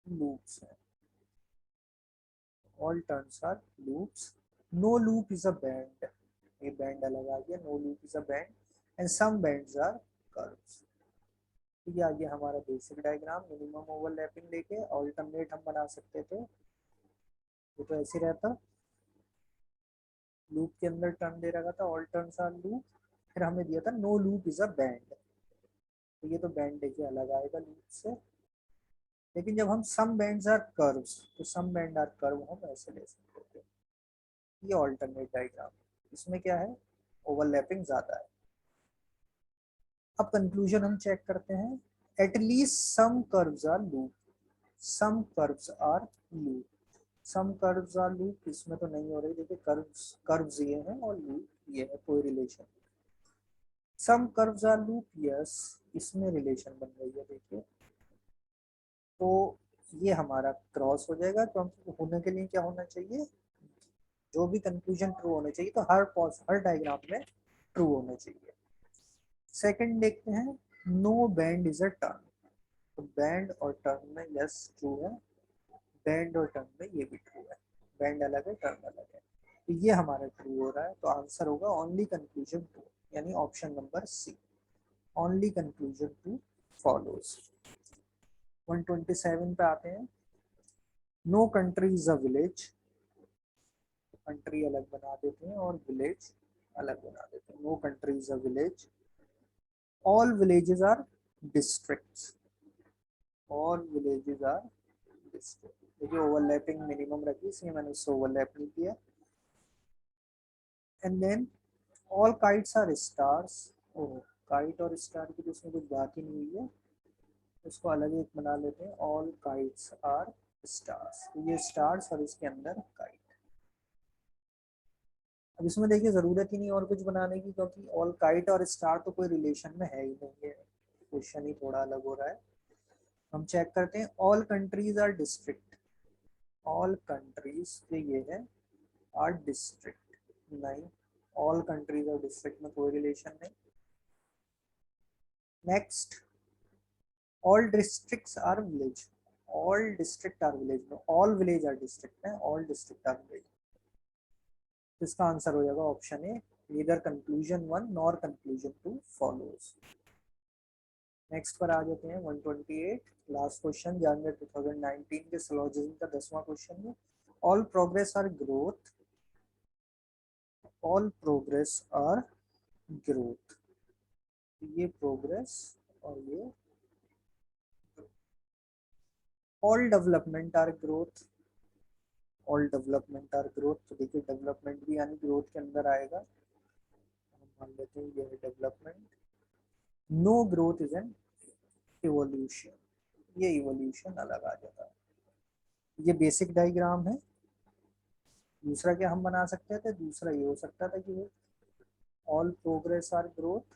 लूप्स हैं। All turns are loops. No loop is a band, ये बैंड अलग आ गया। No loop is a band, and some bands are curves. ये आ गया हमारा बेसिक डायग्राम। मिनिमम ओवरलैपिंग लेके ऑल्टरनेट हम बना सकते थे। ये तो ऐसे रहता, लूप के अंदर टर्न दे रखा था, ऑल टर्न्स आर लूप, फिर हमें दिया था no loop is a band. तो ये तो बैंड देखिए अलग आएगा लूप से। लेकिन जब हम सम बैंड्स आर कर्व्स, तो सम बैंड आर कर्व हम ऐसे ले सकते थे। ये ऑल्टरनेट डायग्राम, इसमें क्या है, ओवरलैपिंग ज्यादा है। अब कंक्लूजन हम चेक करते हैं। At least some curves are loop, some curves are loop, some curves are loop, इसमें तो नहीं हो रही। देखिए कर्व्स कर्व्स ये हैं और लूप ये है, कोई relation. Some curves are loop, yes, इसमें रिलेशन बन रही है। देखिए तो ये हमारा क्रॉस हो जाएगा। तो हम होने के लिए क्या होना चाहिए, जो भी कंक्लूजन ट्रू होने चाहिए, तो हर डायग्राम में ट्रू होने चाहिए। सेकंड देखते हैं, no band is a turn. तो बैंड और टर्न में यस ट्रू है, बैंड और टर्न में ये भी ट्रू है। बैंड अलग है, टर्न अलग है, तो ये हमारा ट्रू हो रहा है। तो आंसर होगा ओनली कंक्लूजन टू, यानी option number C, only conclusion two follows. 127 पे आते हैं। No country is a village. Country अलग बना देते हैं और विलेज अलग बना देते हैं। No country is a village. All villages are districts, all villages are district. देखिए ओवरलैपिंग मिनिमम रखी, इसलिए मैंने इससे ओवरलैप नहीं किया। And then all kites are stars. Oh, kite और स्टार की तो उसमें कुछ बात ही नहीं हुई है, उसको अलग एक बना लेते हैं। ऑल काइट्स आर स्टार्स, तो ये स्टार्स और इसके अंदर काइट। अब इसमें देखिए जरूरत ही नहीं और कुछ बनाने की, क्योंकि ऑल काइट और स्टार तो कोई रिलेशन में है ही नहीं है। क्वेश्चन ही थोड़ा अलग हो रहा है। हम चेक करते हैं all countries are district, all countries ये है आर डिस्ट्रिक्ट, नहीं ऑल कंट्रीज और डिस्ट्रिक्ट में कोई रिलेशन नहीं। Next all districts are village, all district are village में ऑल विलेज आर डिस्ट्रिक्ट है, ऑल डिस्ट्रिक्ट आर विलेज। इसका आंसर हो जाएगा option A, neither conclusion 1 nor conclusion 2 follows. Next पर आ जाते हैं 128 लास्ट क्वेश्चन जनवरी 2019 के सिलोजिज्म का 10वां क्वेश्चन है। All progress are growth, all progress are growth, ये प्रोग्रेस और ये all development are growth, all development are growth, तो देखिए डेवलपमेंट भी यानी ग्रोथ के अंदर आएगा, हम मान लेते हैं ये है development. No growth is an evolution, ये इवोल्यूशन अलग आ जाता है। ये बेसिक डायग्राम है। दूसरा क्या हम बना सकते थे, दूसरा ये हो सकता था कि ऑल प्रोग्रेस आर ग्रोथ,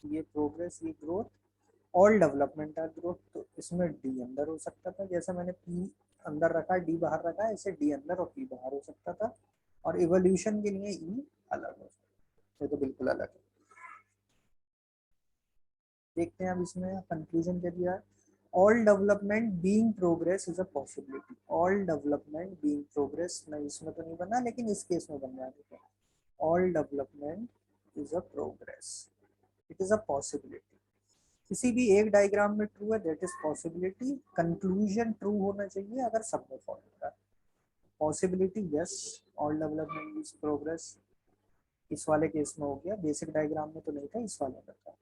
ये प्रोग्रेस ये growth, all development are growth, तो इसमें डी अंदर हो सकता था, जैसे मैंने पी अंदर रखा है डी बाहर रखा है, ऐसे डी अंदर और पी बाहर हो सकता था। और इवोल्यूशन के लिए ई अलग हो सकता है, ये तो बिल्कुल अलग है। देखते हैं अब इसमें कंक्लूजन क्या दिया है। All development being progress is a possibility, all development being progress, नहीं इसमें तो नहीं बना लेकिन इस केस में बन जाएगा। All development is a progress, it is a possibility. किसी भी एक डायग्राम में ट्रू है that is possibility, conclusion true होना चाहिए अगर सब में फॉलो होगा। Possibility yes, all development is progress, इस वाले केस में हो गया, बेसिक डायग्राम में तो नहीं था, इस वाले में था।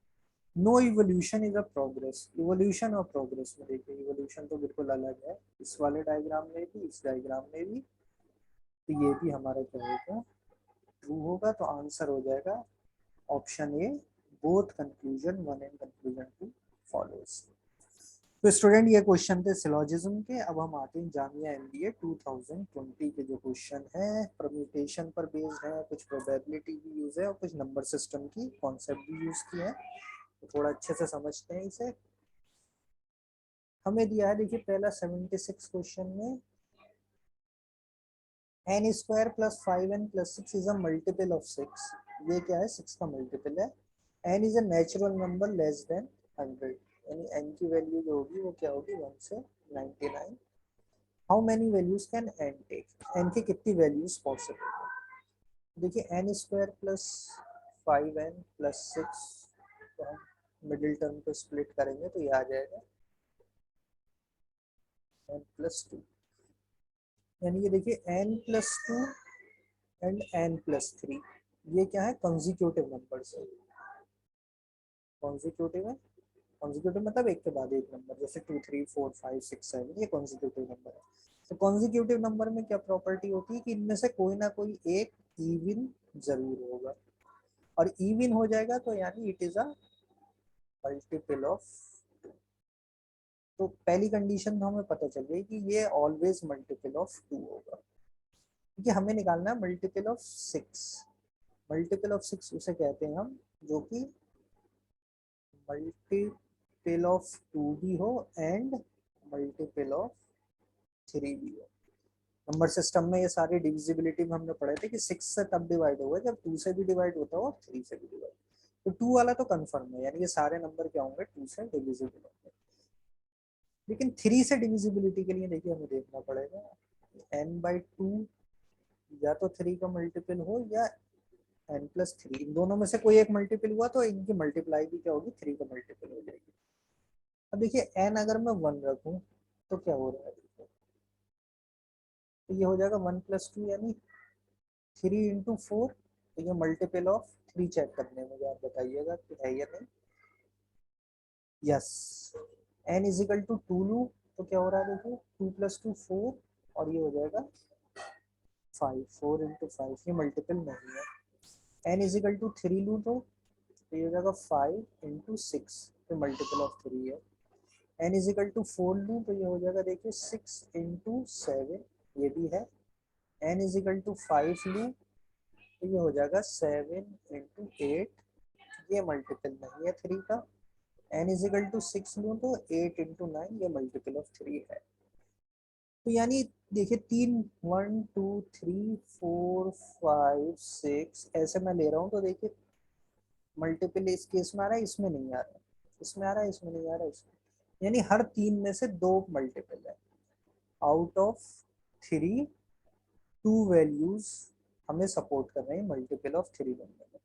No evolution is a progress, evolution और प्रोग्रेस में देखिए इवोल्यूशन तो बिल्कुल अलग है, इस वाले डायग्राम में भी इस डायग्राम में भी, तो ये भी हमारा क्या होगा ट्रू होगा, तो आंसर हो जाएगा option A, both conclusion 1 and conclusion 2 follows. तो स्टूडेंट ये क्वेश्चन थे सिलोजिज्म के। अब हम आते हैं जामिया एमबीए 2020 के जो क्वेश्चन है परम्यूटेशन पर बेस्ड है, कुछ प्रोबेबिलिटी भी यूज है और कुछ नंबर सिस्टम की कॉन्सेप्ट भी यूज किए हैं, तो थोड़ा अच्छे से समझते हैं इसे। हमें दिया है देखिए पहला 76 क्वेश्चन में n square plus 5n plus 6 is a multiple of 6, ये क्या है 6 का मल्टीपल है। N is a natural number less than 100, यानी एन की वैल्यू जो होगी वो क्या होगी 1 से 99। How many values can n take, n की कितनी वैल्यूज पॉसिबल है। देखिए N square plus 5n plus 6, तो हम मिडिल टर्म को स्प्लिट करेंगे तो ये आ जाएगा n प्लस 2, यानी ये देखिए n plus 2 and n plus 3, ये क्या है कंसेक्यूटिव नंबर्स है। कंसेक्यूटिव है, कंसेक्यूटिव मतलब एक के बाद एक नंबर, जैसे 2 3 4 5 6 7, ये कंसेक्यूटिव नंबर है। तो कंसेक्यूटिव नंबर में क्या प्रॉपर्टी होती है कि इनमें से कोई ना कोई एक इवन जरूर होगा, और इवन हो जाएगा तो यानी it is a multiple of. तो पहली कंडीशन तो हमें पता चल गई कि ये ऑलवेज मल्टीपल ऑफ 2 होगा, क्योंकि हमें निकालना है मल्टीपल ऑफ 6। मल्टीपल ऑफ 6 उसे कहते हैं हम जो कि मल्टीपल ऑफ 2 भी हो एंड मल्टीपल ऑफ 3 भी हो। नंबर सिस्टम में ये सारी डिविजिबिलिटी में हमने पढ़े थे कि 6 से तब डिवाइड होगा जब 2 से भी डिवाइड होता हो और 3 से भी डिवाइड, तो 2 वाला तो कंफर्म है, यानी ये सारे नंबर क्या होंगे 2 से डिविजिबल होंगे। लेकिन 3 से डिविजिबिलिटी के लिए देखिए हमें देखना पड़ेगा n/2 या तो 3 का मल्टीपल हो या n+3, इन दोनों में से कोई एक मल्टीपल हुआ तो इनकी मल्टीप्लाई भी क्या होगी 3 का मल्टीपल हो जाएगी। अब देखिए n अगर मैं 1 रखूं तो क्या हो रहा है, देखो तो ये हो जाएगा 1+2 यानी 3 × 4, तो ये मल्टीपल ऑफ 3 चेक करने में आप बताइएगा कि है या नहीं। यस, n इजिकल टू 2 लूँ तो क्या हो रहा है देखिए 2+2 4, और ये हो जाएगा 5, 4 × 5, ये मल्टीपल नहीं है। n इजिकल टू 3 लूँ तो ये हो जाएगा 5 × 6, तो मल्टीपल ऑफ 3 है। n इजिकल टू 4 लूँ तो ये हो जाएगा देखिए 6 × 7, ये भी है। n इजिकल टू 5 लूँ तो ये हो जाएगा 7 × 8, ये मल्टीपल नहीं है 3 का। n इज इक्वल टू 6 लूँ तो 8 इंटू 9 ये मल्टीपल ऑफ 3 है। तो यानी देखिए 3 1 2 3 4 5 6 ऐसे मैं ले रहा हूँ, तो देखिए मल्टीपल इस केस में आ रहा है, इसमें नहीं आ रहा है, इसमें आ रहा है, इसमें नहीं आ रहा है, इसमें, यानी हर तीन में से दो मल्टीपल है। आउट ऑफ 3 2 वैल्यूज हमें सपोर्ट कर रहे हैं मल्टीपल ऑफ 3 बनने में।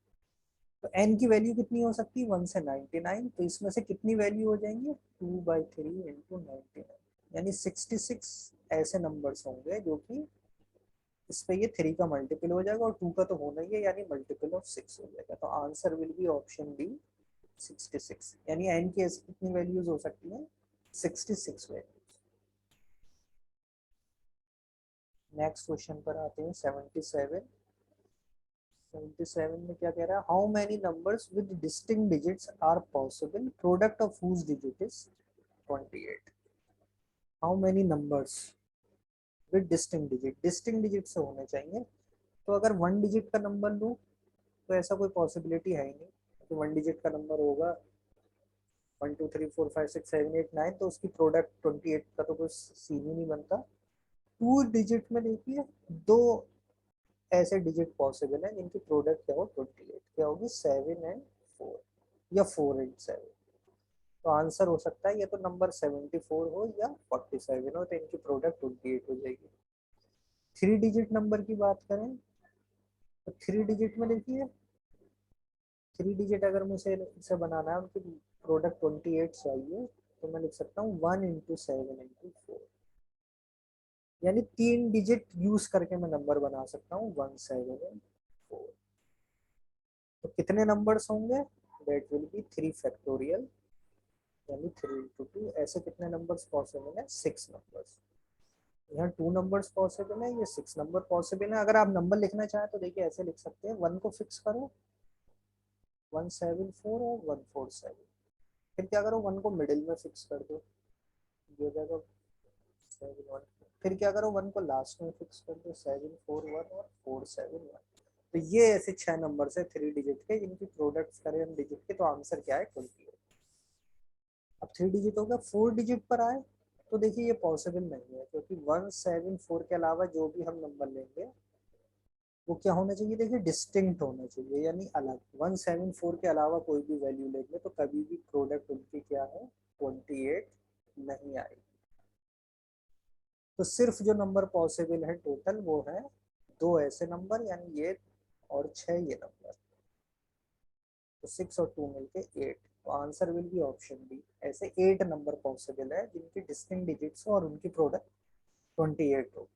तो n की वैल्यू कितनी हो सकती है, 1 से 99, तो इसमें से कितनी वैल्यू हो जाएंगी 2/3 इंटू 99, यानी 66 ऐसे नंबर्स होंगे जो कि इस पे ये 3 का मल्टीपल हो जाएगा, और 2 का तो होना ही है, यानी मल्टीपल ऑफ 6 हो जाएगा। तो answer will be option D 66, यानी n की ऐसी कितनी वैल्यूज हो सकती हैं 66 वैल्यूज। नेक्स्ट क्वेश्चन पर आते हैं 77। 77 में क्या कह रहा है, how many numbers with distinct digits are possible, product of whose digit is 28। How many numbers with distinct digit, distinct digit से होने चाहिए। तो अगर वन डिजिट का नंबर लूँ तो ऐसा कोई पॉसिबिलिटी है ही नहीं कि वन डिजिट का नंबर होगा 1 2 3 4 5 6 7 8 9, तो उसकी प्रोडक्ट 28 का तो कोई सीन ही नहीं बनता। टू डिजिट में देखिए दो ऐसे डिजिट पॉसिबल हैं जिनकी प्रोडक्ट क्या हो 28, क्या होगी 7 एंड 4 या 4 एंड 7। तो आंसर हो सकता है या तो नंबर 74 हो या 47 हो, तो इनकी प्रोडक्ट 28 हो जाएगी। थ्री डिजिट नंबर की बात करें तो थ्री डिजिट में देखिए, थ्री डिजिट अगर मुझे इसे बनाना है, उनकी प्रोडक्ट 28 चाहिए, तो मैं लिख सकता हूँ 1 इंटू 7 इंटू 4, यानी तीन डिजिट यूज करके मैं नंबर बना सकता हूँ 174। तो कितने नंबर्स होंगे, दैट विल बी 3 फैक्टोरियल, यानी 3 इंटू 2। ऐसे कितने नंबर्स पॉसिबल है, 6 नंबर्स। यहाँ 2 नंबर्स पॉसिबल है, ये 6 नंबर पॉसिबल है। अगर आप नंबर लिखना चाहें तो देखिए ऐसे लिख सकते हैं, 1 को फिक्स करो 174 और 147, फिर क्या करो 1 को मिडिल में फिक्स कर दो, ये हो जाएगा 7 1, फिर क्या करो 1 को लास्ट में फिक्स कर दो 741 और 471। तो ये ऐसे 6 नंबर है थ्री डिजिट के जिनकी प्रोडक्ट करें हम डिजिट के, तो आंसर क्या है 28। अब थ्री डिजिट हो गया, फोर डिजिट पर आए तो देखिए ये पॉसिबल नहीं है, क्योंकि 174 के अलावा जो भी हम नंबर लेंगे वो क्या होना चाहिए, देखिए डिस्टिंक्ट होना चाहिए, यानी अलग। 174 के अलावा कोई भी वैल्यू लेंगे तो कभी भी प्रोडक्ट उनकी क्या है 28 नहीं आएगी। तो सिर्फ जो नंबर पॉसिबल है टोटल वो है दो ऐसे नंबर, यानी ये और 6 ये नंबर, तो 6 और 2 मिलके 8। तो answer will be option B, ऐसे 8 नंबर पॉसिबल है जिनकी डिस्टिंक्ट डिजिट्स हो और उनकी प्रोडक्ट 28 हो।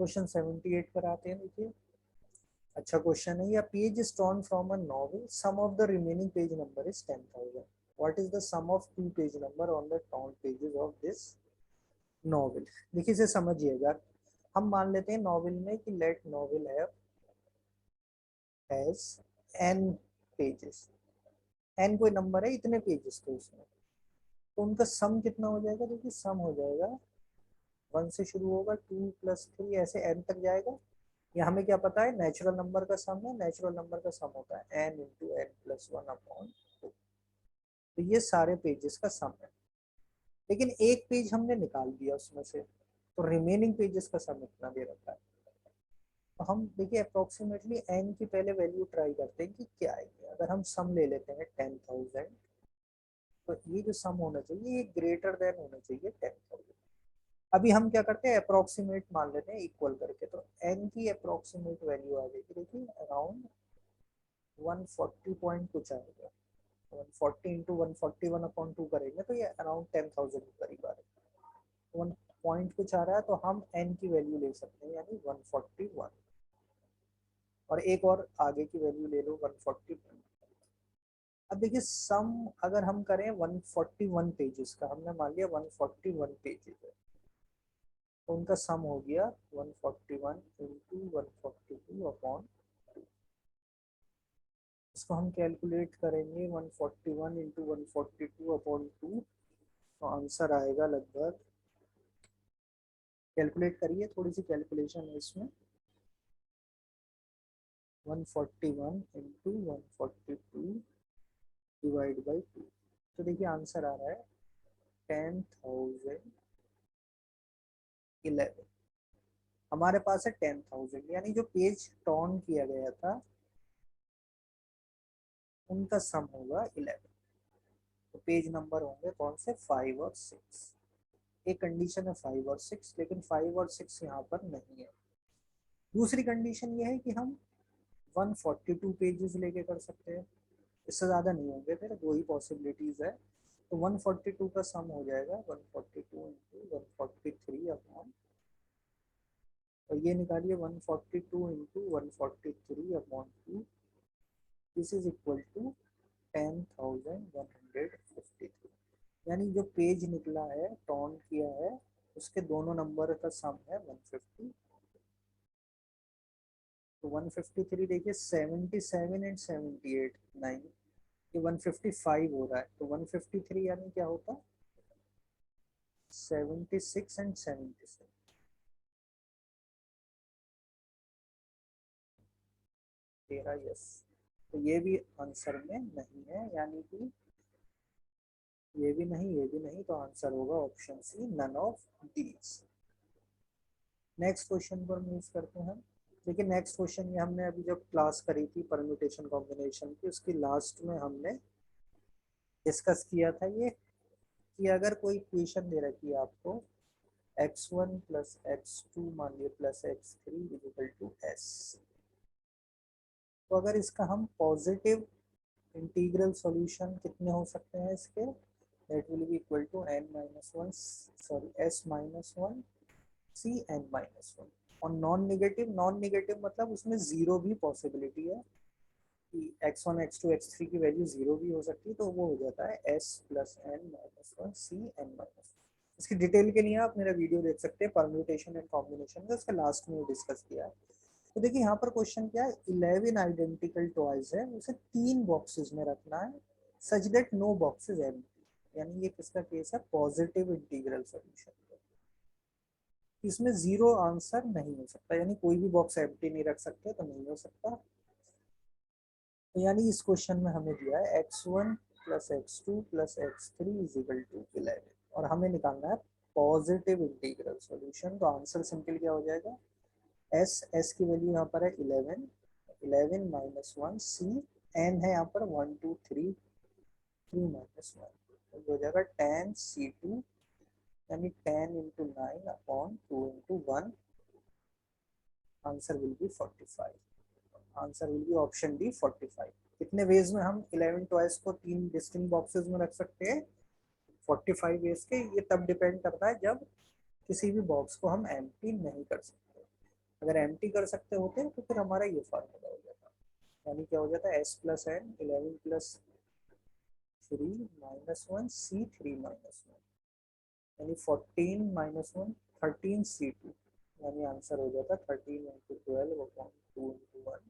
क्वेश्चन 78 पर आते हैं, देखिए अच्छा क्वेश्चन है। या page is torn from a novel, sum of the remaining page number is 10,000, what is the sum of two page number on the torn pages of this novel. देखिए इसे समझिएगा, हम मान लेते हैं नॉवेल में कि let novel has n pages, n कोई नंबर है, इतने पेजेस थे उसमें, तो उनका सम कितना हो जाएगा, देखिए सम हो जाएगा 1 से शुरू होगा 2 + 3 ऐसे n तक जाएगा। या हमें क्या पता है, नेचुरल नंबर का सम है, नेचुरल नंबर का सम होता है n इंटू n प्लस 1/2। तो ये सारे पेजेस का सम है, लेकिन एक पेज हमने निकाल दिया उसमें से, तो रिमेनिंग पेजेस का सम इतना दे रखा है। तो हम देखिए अप्रोक्सीमेटली n की पहले वैल्यू ट्राई करते हैं कि क्या आएगी। अगर हम सम ले लेते हैं 10,000, तो ये जो सम होना चाहिए ये ग्रेटर देन होना चाहिए 10,000। अभी हम क्या करते हैं, अप्रोक्सीमेट मान लेते हैं इक्वल करके, तो n की अप्रोक्सीमेट वैल्यू आ जाएगी, देखिए अराउंड 140 पॉइंट कुछ आएगा। 140 इंटू 141/2 करेंगे तो ये अराउंड 10,000 के करीब आ रहा है। 1 पॉइंट कुछ आ रहा है, तो हम n की वैल्यू ले सकते हैं, यानी 141, और एक और आगे की वैल्यू ले लो 142। अब देखिए सम अगर हम करें 141 पेजेस का, हमने मान लिया 141 पेजेस है, तो उनका सम हो गया 141 इंटू 142/2। इसको हम कैलकुलेट करेंगे 141 इंटू 142/2, तो आंसर आएगा लगभग, कैलकुलेट करिए, थोड़ी सी कैलकुलेशन है इसमें, 141 इंटू 142 डिवाइड बाई 2। तो देखिए आंसर आ रहा है 10,011। हमारे पास है 10,000, यानी जो पेज टर्न किया गया था उनका सम होगा 11। तो पेज नंबर होंगे कौन से, 5 और 6। एक कंडीशन है 5 और 6, लेकिन 5 और 6 यहाँ पर नहीं है। दूसरी कंडीशन ये है कि हम 142 पेजेस लेके कर सकते हैं, इससे ज़्यादा नहीं होंगे, फिर दो ही पॉसिबिलिटीज़ है। तो 142 का सम हो जाएगा 142 इंटू 143 अपॉन, और ये निकालिए 142 into 143 upon 2, this is equal to 10,153। यानी जो पेज निकला है, टर्न किया है, उसके दोनों नंबर का सम है 150। तो 153 देखिए 77 एंड 78 9, ये 155 हो रहा है। तो 153 यानी क्या होता, 76 एंड 77, 13, यस। तो ये भी आंसर में नहीं है, यानी कि ये भी नहीं, ये भी नहीं, तो आंसर होगा option C, none of these. Next question पर मूव करते हैं। देखिए नेक्स्ट क्वेश्चन ये हमने अभी जब क्लास करी थी परम्यूटेशन कॉम्बिनेशन की, उसकी लास्ट में हमने डिस्कस किया था ये, कि अगर कोई इक्वेशन दे रखी है आपको x1 प्लस x2 मान लिया plus x3 equal to s, तो अगर इसका हम पॉजिटिव इंटीग्रल सॉल्यूशन कितने हो सकते हैं इसके, that will be equal to n minus one, sorry s minus one C n minus one. और नॉन नेगेटिव, नॉन नेगेटिव मतलब उसमें जीरो भी पॉसिबिलिटी है कि x1 x2 x3 की वैल्यू जीरो भी हो सकती है, तो वो हो जाता है s plus n minus one C n minus. इसकी डिटेल के लिए आप मेरा वीडियो देख सकते हैं परम्यूटेशन एंड कॉम्बिनेशन का, उसके लास्ट में डिस्कस किया है। तो देखिए यहाँ पर क्वेश्चन क्या है, 11 आइडेंटिकल टॉयज है, उसे 3 बॉक्सेस में रखना है, such that no boxes empty. यानी ये किसका केस है, पॉजिटिव इंटीग्रल सॉल्यूशन। इसमें जीरो आंसर नहीं हो सकता, यानी कोई भी बॉक्स एम्प्टी नहीं रख सकते, तो नहीं हो सकता। तो यानी इस क्वेश्चन में हमें दिया है x1 plus x2 plus x3 is equal to 11, और हमें निकालना है पॉजिटिव इंटीग्रल सॉल्यूशन। तो आंसर सिंपल क्या हो जाएगा, s की वैल्यू यहाँ पर है 11, 11 माइनस वन सी, n है यहाँ पर 1 2 3, 3 माइनस वन, तो हो जाएगा 10 C2, यानी 10 into 9 upon 2 into 1, answer will be 45। Answer will be option D 45। कितने वेज में हम 11 टॉयज को 3 डिस्टिंक्ट बॉक्सेस में रख सकते हैं, 45 वेज के। ये तब डिपेंड करता है जब किसी भी बॉक्स को हम एम्प्टी नहीं कर सकते। अगर एम्प्टी कर सकते होते तो फिर हमारा ये फार्मूला हो जाता, यानी क्या हो जाता है s plus N 11 plus 3 minus one C 3 minus one, यानी 14 माइनस वन 13 C2, यानी आंसर हो जाता 13 इंटू 12 अपॉन 2 इंटू 1,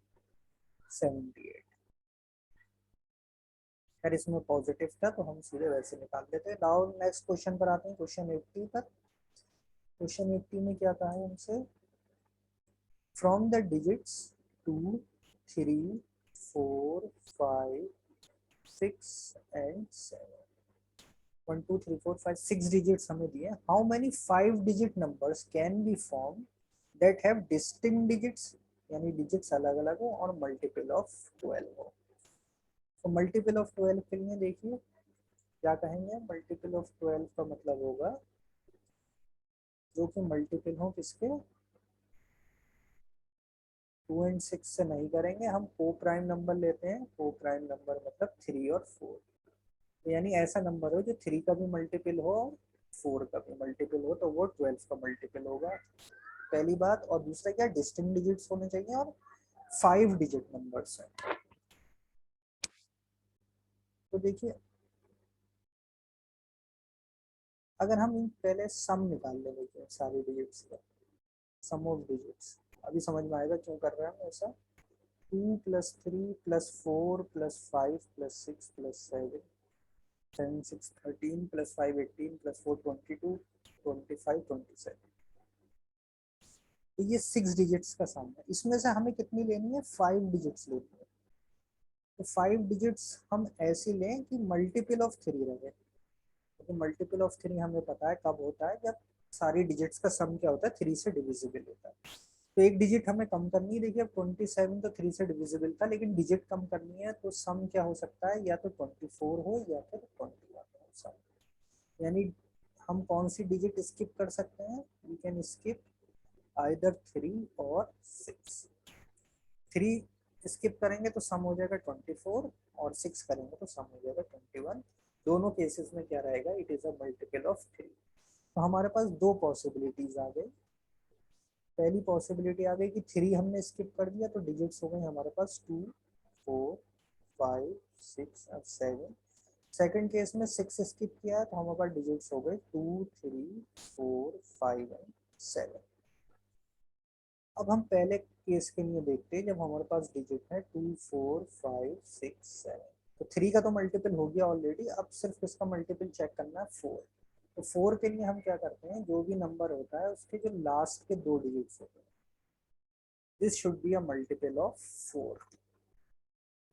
78। खैर इसमें पॉजिटिव था तो हम सीधे वैसे निकाल देते हैं। नाउ नेक्स्ट क्वेश्चन पर आते हैं, क्वेश्चन 80 पर। क्वेश्चन 80 में क्या कहा है हमसे, from the digits 2 3 4 5 6 and 7, 1 2 3 4 5 6 digits हमें दिए, how many 5 digit numbers can be form that have distinct digits, यानी डिजिट्स अलग अलग हो और मल्टीपल ऑफ 12 हो। तो मल्टीपल ऑफ 12 के लिए देखिए क्या कहेंगे, मल्टीपल ऑफ 12 का मतलब होगा जो कि मल्टीपल हो किसके, 2 एंड 6 से नहीं करेंगे, हम को प्राइम नंबर लेते हैं। को प्राइम नंबर मतलब 3 और 4, तो यानी ऐसा नंबर हो जो 3 का भी मल्टीपल हो और 4 का भी मल्टीपल हो, तो वो 12 का मल्टीपल होगा, पहली बात। और दूसरा क्या, डिस्टिंक्ट डिजिट्स होने चाहिए और 5 डिजिट नंबर्स हैं। तो देखिए अगर हम पहले सम निकाल ले, देखिए सारी डिजिट्स का सम ऑफ डिजिट्स, अभी समझ में आएगा क्यों कर रहे हैं हम ऐसा। 2 plus 3 plus 4 plus 5 plus 6 plus 7, 7 6 13 plus 5 18 plus 4 22 25 27, तो ये 6 डिजिट्स का सम है। इसमें से हमें कितनी लेनी है, 5 डिजिट्स लेनी है। तो 5 डिजिट्स हम ऐसे लें कि मल्टीपल ऑफ 3 रहे। तो मल्टीपल ऑफ 3 हमें पता है कब होता है, जब सारी डिजिट्स का सम क्या होता है, 3 से डिविजिबल होता है। तो एक डिजिट हमें कम करनी है। देखिए अब 27 तो 3 से डिविजिबल था, लेकिन डिजिट कम करनी है, तो सम क्या हो सकता है, या तो 24 हो या फिर 21 हो सम। यानी हम कौन सी डिजिट स्किप कर सकते हैं, वी कैन स्किप आइदर 3 और 6। 3 स्किप करेंगे तो सम हो जाएगा 24, और 6 करेंगे तो सम हो जाएगा 21। दोनों केसेस में क्या रहेगा, it is a multiple of 3। तो हमारे पास दो पॉसिबिलिटीज आ गई। पहली पॉसिबिलिटी आ गई कि 3 हमने स्किप कर दिया, तो डिजिट्स हो गए हमारे पास 2, 4, 5, 6 और 7। सेकंड केस में 6 स्किप किया है, तो हमारे पास डिजिट्स हो गए 2, 3, 4, 5 एंड 7। अब हम पहले केस के लिए देखते हैं, जब हमारे पास डिजिट है 2, 4, 5, 6, 7। तो 3 का तो मल्टीपल हो गया ऑलरेडी, अब सिर्फ इसका मल्टीपल चेक करना है 4। तो 4 के लिए हम क्या करते हैं, जो भी नंबर होता है उसके जो लास्ट के 2 डिजिट्स होते हैं, this should be a multiple of 4।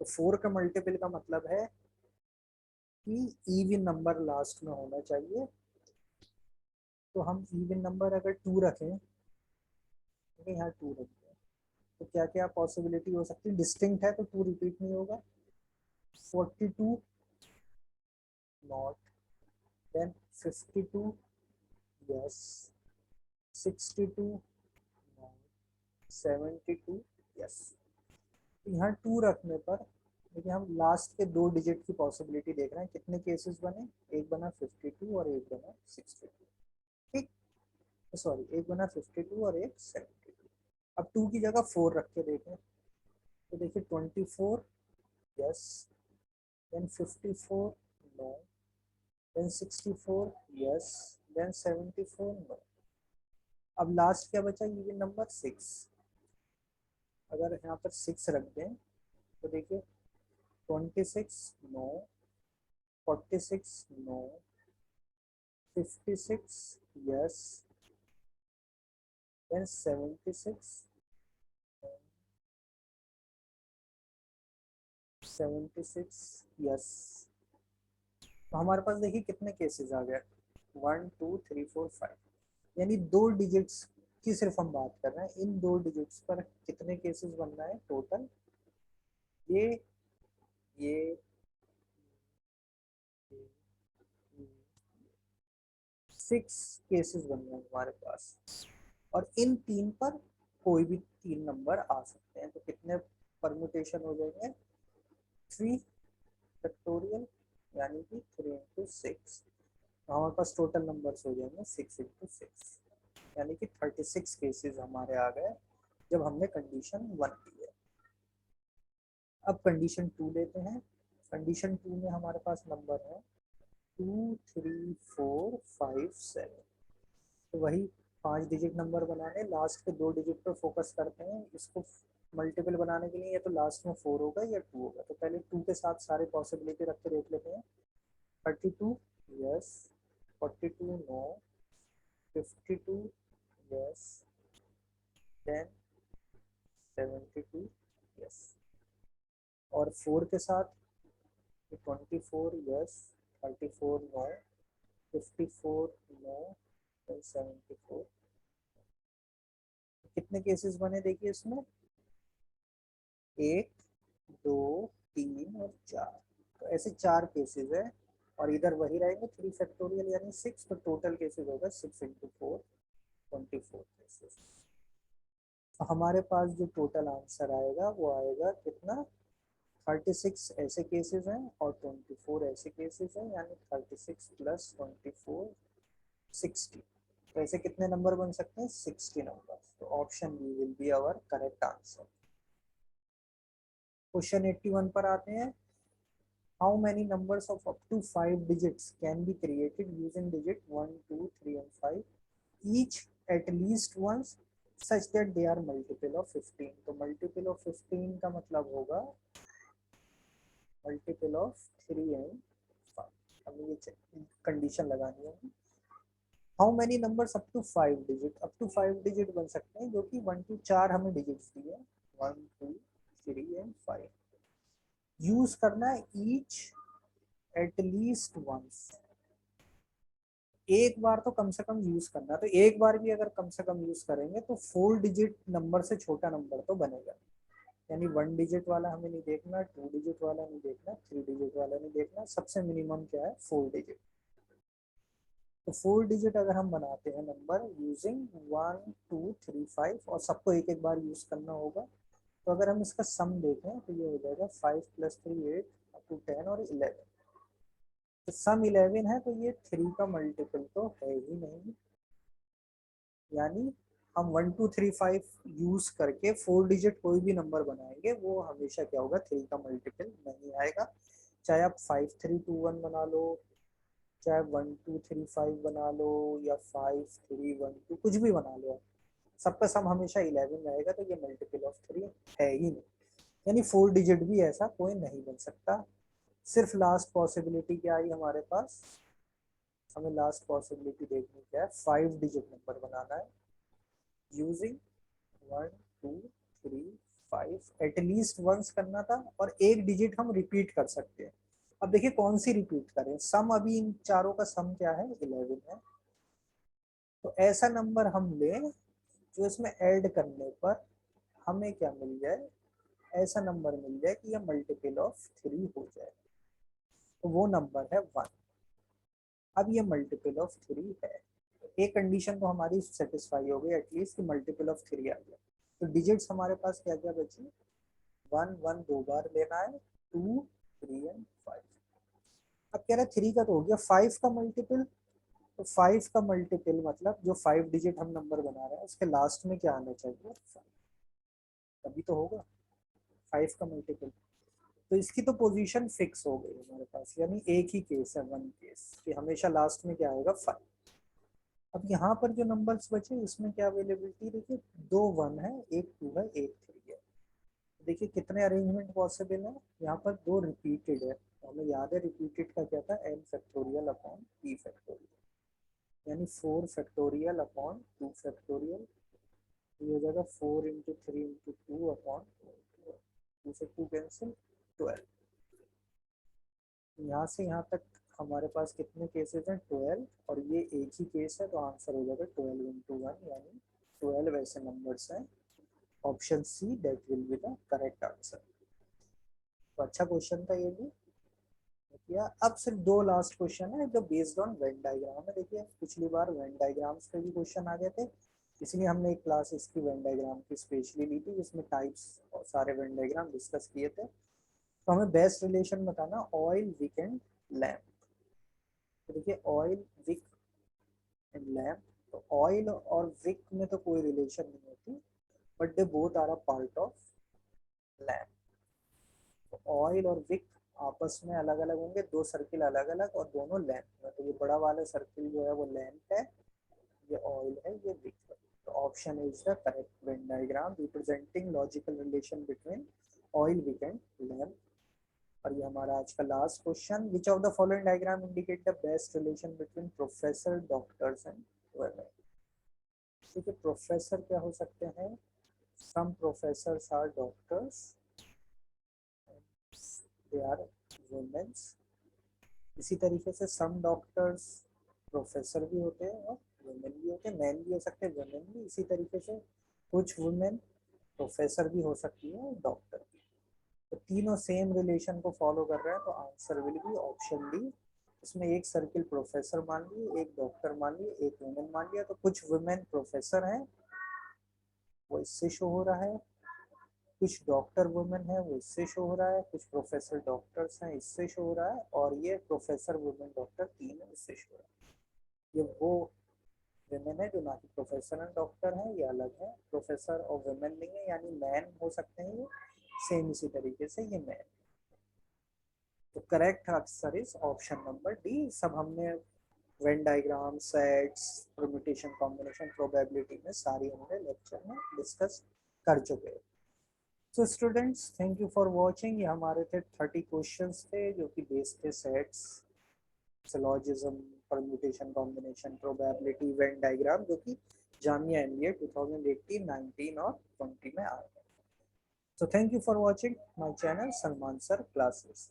तो 4 का मल्टीपल का मतलब है कि इवन नंबर लास्ट में होना चाहिए। तो हम इवन नंबर अगर 2 रखें, तो यहाँ 2 रखते हैं, तो क्या क्या पॉसिबिलिटी हो सकती है, डिस्टिंक्ट है तो 2 रिपीट नहीं होगा। 42 not, then 52 yes, 62 not, 72 yes. यहाँ 2 रखने पर देखिए हम लास्ट के 2 डिजिट की पॉसिबिलिटी देख रहे हैं, कितने केसेस बने, एक बना 52 और एक बना 62। ठीक, सॉरी, एक बना 52 और एक 72। अब 2 की जगह 4 रख के देखें, तो देखिए 24 yes, then 54 no, then 64 yes, then 74 no. अब लास्ट क्या बचा, ये नंबर 6। अगर यहाँ पर 6 रख दें, तो देखिए 26 no, 46 no, 56 yes, then 76, 76 yes. तो हमारे पास देखिए कितने केसेस आ गए, 1, 2, 3, 4, 5। यानी 2 डिजिट्स की सिर्फ हम बात कर रहे हैं, इन 2 डिजिट्स पर कितने केसेस बन रहे हैं टोटल, ये ये 6 केसेस बन रहे हैं हमारे पास। और इन 3 पर कोई भी 3 नंबर आ सकते हैं, तो कितने परम्यूटेशन हो जाएंगे, 3 फैक्टोरियल, यानी कि 3 इंटू 6। तो हमारे पास टोटल नंबर्स हो जाएंगे 6 इंटू 6, यानी कि 36 केसेस हमारे आ गए जब हमने कंडीशन 1 ली है। अब कंडीशन 2 लेते हैं। कंडीशन 2 में हमारे पास नंबर है 2, 3, 4, 5, 7। तो वही 5 डिजिट नंबर बनाने, लास्ट के 2 डिजिट पर फोकस करते हैं। इसको मल्टीपल बनाने के लिए या तो लास्ट में 4 होगा या 2 होगा। तो पहले 2 के साथ सारे पॉसिबिलिटी रख के देख लेते हैं। 32 yes, 42 no, 52 yes, then 72 yes. और 4 के साथ 24 यस, 34 नो, 54 नो, देन 74। कितने केसेस बने देखिए इसमें, 1, 2, 3 और 4। तो ऐसे 4 केसेस है, और इधर वही रहेंगे 3 फैक्टोरियल यानी 6। तो टोटल केसेस होगा 6 इंटू 4, 24 केसेस। तो हमारे पास जो टोटल आंसर आएगा वो आएगा कितना, 36 ऐसे केसेस हैं और 24 ऐसे केसेस हैं, यानी 36 प्लस 24 60। तो ऐसे कितने नंबर बन सकते हैं, 60 नंबर। तो option B will be our correct answer. Question 81 पर आते हैं। How many numbers of up to 5 digits can be created using digit 1, 2, 3 and 5 each at least once such that they are multiple of 15? तो multiple of 15 का मतलब होगा multiple of 3 and 5। हमें ये condition लगानी होगी। How many numbers up to 5 digit, up to 5 digit बन सकते हैं, जो कि 1 to 4 हमें डिजिट्स दिए, 1, 2, 3 एंड 5। यूज करना है ईच एट लीस्ट वंस, एक बार तो कम से कम यूज करना है। तो एक बार भी अगर कम से कम यूज करेंगे तो 4 डिजिट नंबर से छोटा नंबर तो बनेगा। यानी 1 डिजिट वाला हमें नहीं देखना, 2 डिजिट वाला नहीं देखना, 3 डिजिट वाला नहीं देखना, सबसे मिनिमम क्या है 4 डिजिट। तो 4 डिजिट अगर हम बनाते हैं नंबर यूजिंग 1 2 3 5 और सबको एक एक बार यूज करना होगा, तो अगर हम इसका सम देखें तो ये हो जाएगा 5 + 3 8 अप टू 10 और 11। तो सम 11 है तो ये 3 का मल्टीपल तो है ही नहीं। यानी हम 1 2 3 5 यूज करके 4 डिजिट कोई भी नंबर बनाएंगे वो हमेशा क्या होगा 3 का मल्टीपल नहीं आएगा। चाहे आप 5321 बना लो, चाहे 1235 बना लो, या 5312 कुछ भी बना लो आप, सबका सम हमेशा 11 रहेगा। तो ये मल्टीपल ऑफ 3 है ही नहीं। यानी 4 डिजिट भी ऐसा कोई नहीं बन सकता। सिर्फ लास्ट पॉसिबिलिटी क्या आई हमारे पास, हमें लास्ट पॉसिबिलिटी देखनी क्या है, 5 डिजिट नंबर बनाना है यूजिंग 1 2 3 5 एटलीस्ट वंस करना था, और एक डिजिट हम रिपीट कर सकते हैं। अब देखिए कौन सी रिपीट करें, सम अभी इन चारों का सम क्या है 11 है। तो ऐसा नंबर हम लें जो इसमें ऐड करने पर हमें क्या मिल जाए, ऐसा नंबर मिल जाए कि यह मल्टीपल ऑफ 3 हो जाए। तो वो नंबर है 1। अब ये मल्टीपल ऑफ 3 है, एक कंडीशन तो हमारी सेटिस्फाई हो गई एटलीस्ट कि मल्टीपल ऑफ 3 आ गया। तो डिजिट्स हमारे पास क्या क्या बची, 1 1 दो बार लेना है, 2 3 एंड 5। अब कह रहा है 3 का तो हो गया, 5 का मल्टीपल। तो 5 का मल्टीपल मतलब जो 5 डिजिट हम नंबर बना रहे हैं उसके लास्ट में क्या आना चाहिए 5, तभी तो होगा 5 का मल्टीपल। तो इसकी तो पोजीशन फिक्स हो गई हमारे पास, यानी एक ही केस है, वन केस, कि हमेशा लास्ट में क्या आएगा 5। अब यहाँ पर जो नंबर्स बचे इसमें क्या अवेलेबिलिटी देखिए, 2 1 है, एक 2 है, एक 3 है। देखिए कितने अरेंजमेंट पॉसिबल है, यहाँ पर 2 रिपीटेड है, तो हमें याद है रिपीटेड का क्या था, n factorial upon p factorial, यानी 4 फैक्टोरियल अपॉन 2 फैक्टोरियल। ये हो जाएगा 4 × 3 × 2 अपॉन 2 से 2 कैंसिल 12। यहाँ से यहाँ तक हमारे पास कितने केसेस हैं 12, और ये एक ही केस है, तो आंसर हो जाएगा 12 × 1, यानी 12 ऐसे नंबर्स हैं। Option see that will be the correct answer. तो अच्छा क्वेश्चन था ये भी किया। अब सिर्फ 2 लास्ट क्वेश्चन है जो बेस्ड ऑन वेन डायग्राम है। देखिए पिछली बार वेन डायग्राम्स पे भी क्वेश्चन आ गए थे, इसलिए हमने एक क्लास इसकी वेन डायग्राम की स्पेशली ली थी जिसमें टाइप्स और सारे वेन डायग्राम डिस्कस किए थे। तो हमें बेस्ट रिलेशन बताना ऑयल विक एंड लैम्प। तो देखिए ऑयल विक एंड लैम्प, तो ऑयल और विक में तो कोई रिलेशन नहीं होती, but they both are a part of lamp. तो ऑयल और विक आपस में अलग अलग होंगे, 2 सर्किल अलग अलग और दोनों लैम्प में। तो ये बड़ा वाला सर्किल जो है वो लैम्प है, ये ऑयल है, ये विक है। तो option is the correct Venn diagram representing logical relation between oil wick and lamp. और ये हमारा आज का last question, which of the following diagram indicate the best relation between professor doctors and women. देखिए professor क्या हो सकते हैं, some professors are doctors, they are womens. इसी तरीके से सम डॉक्टर्स प्रोफेसर भी होते हैं और वुमेन भी होते हैं, मैन भी हो सकते हैं वुमेन भी। इसी तरीके से कुछ वुमेन प्रोफेसर भी हो सकती है और डॉक्टर भी। तो तीनों सेम रिलेशन को फॉलो कर रहे हैं, तो answer will be option D. इसमें एक सर्किल प्रोफेसर मान लिए, एक डॉक्टर मान लिए, एक वुमेन मान लिया। तो कुछ वुमेन प्रोफेसर हैं वो इससे शो हो रहा है, कुछ डॉक्टर वुमेन है वो इससे शो हो रहा है, कुछ प्रोफेसर डॉक्टर्स हैं इससे शो हो रहा है, और ये प्रोफेसर वुमेन डॉक्टर तीन है इससे शो हो रहा है। ये वो वुमेन है जो ना कि प्रोफेसर एंड डॉक्टर हैं, ये अलग है, प्रोफेसर और वुमेन नहीं है, यानी मैन हो सकते हैं ये। सेम इसी तरीके से ये मैन। तो correct answer is option number D. सब हमने Venn diagram, sets, permutation, combination, probability में सारी हमने लेक्चर में डिस्कस कर चुके हैं। So students thank you for watching. ये हमारे थे 30 क्वेश्चंस थे जो कि बेस्ड थे sets, syllogism, permutation, combination, probability, Venn diagram, जो कि जामिया एमबीए 2018, 19 और 20 में आए। So thank you for watching my channel Salman Sir Classes.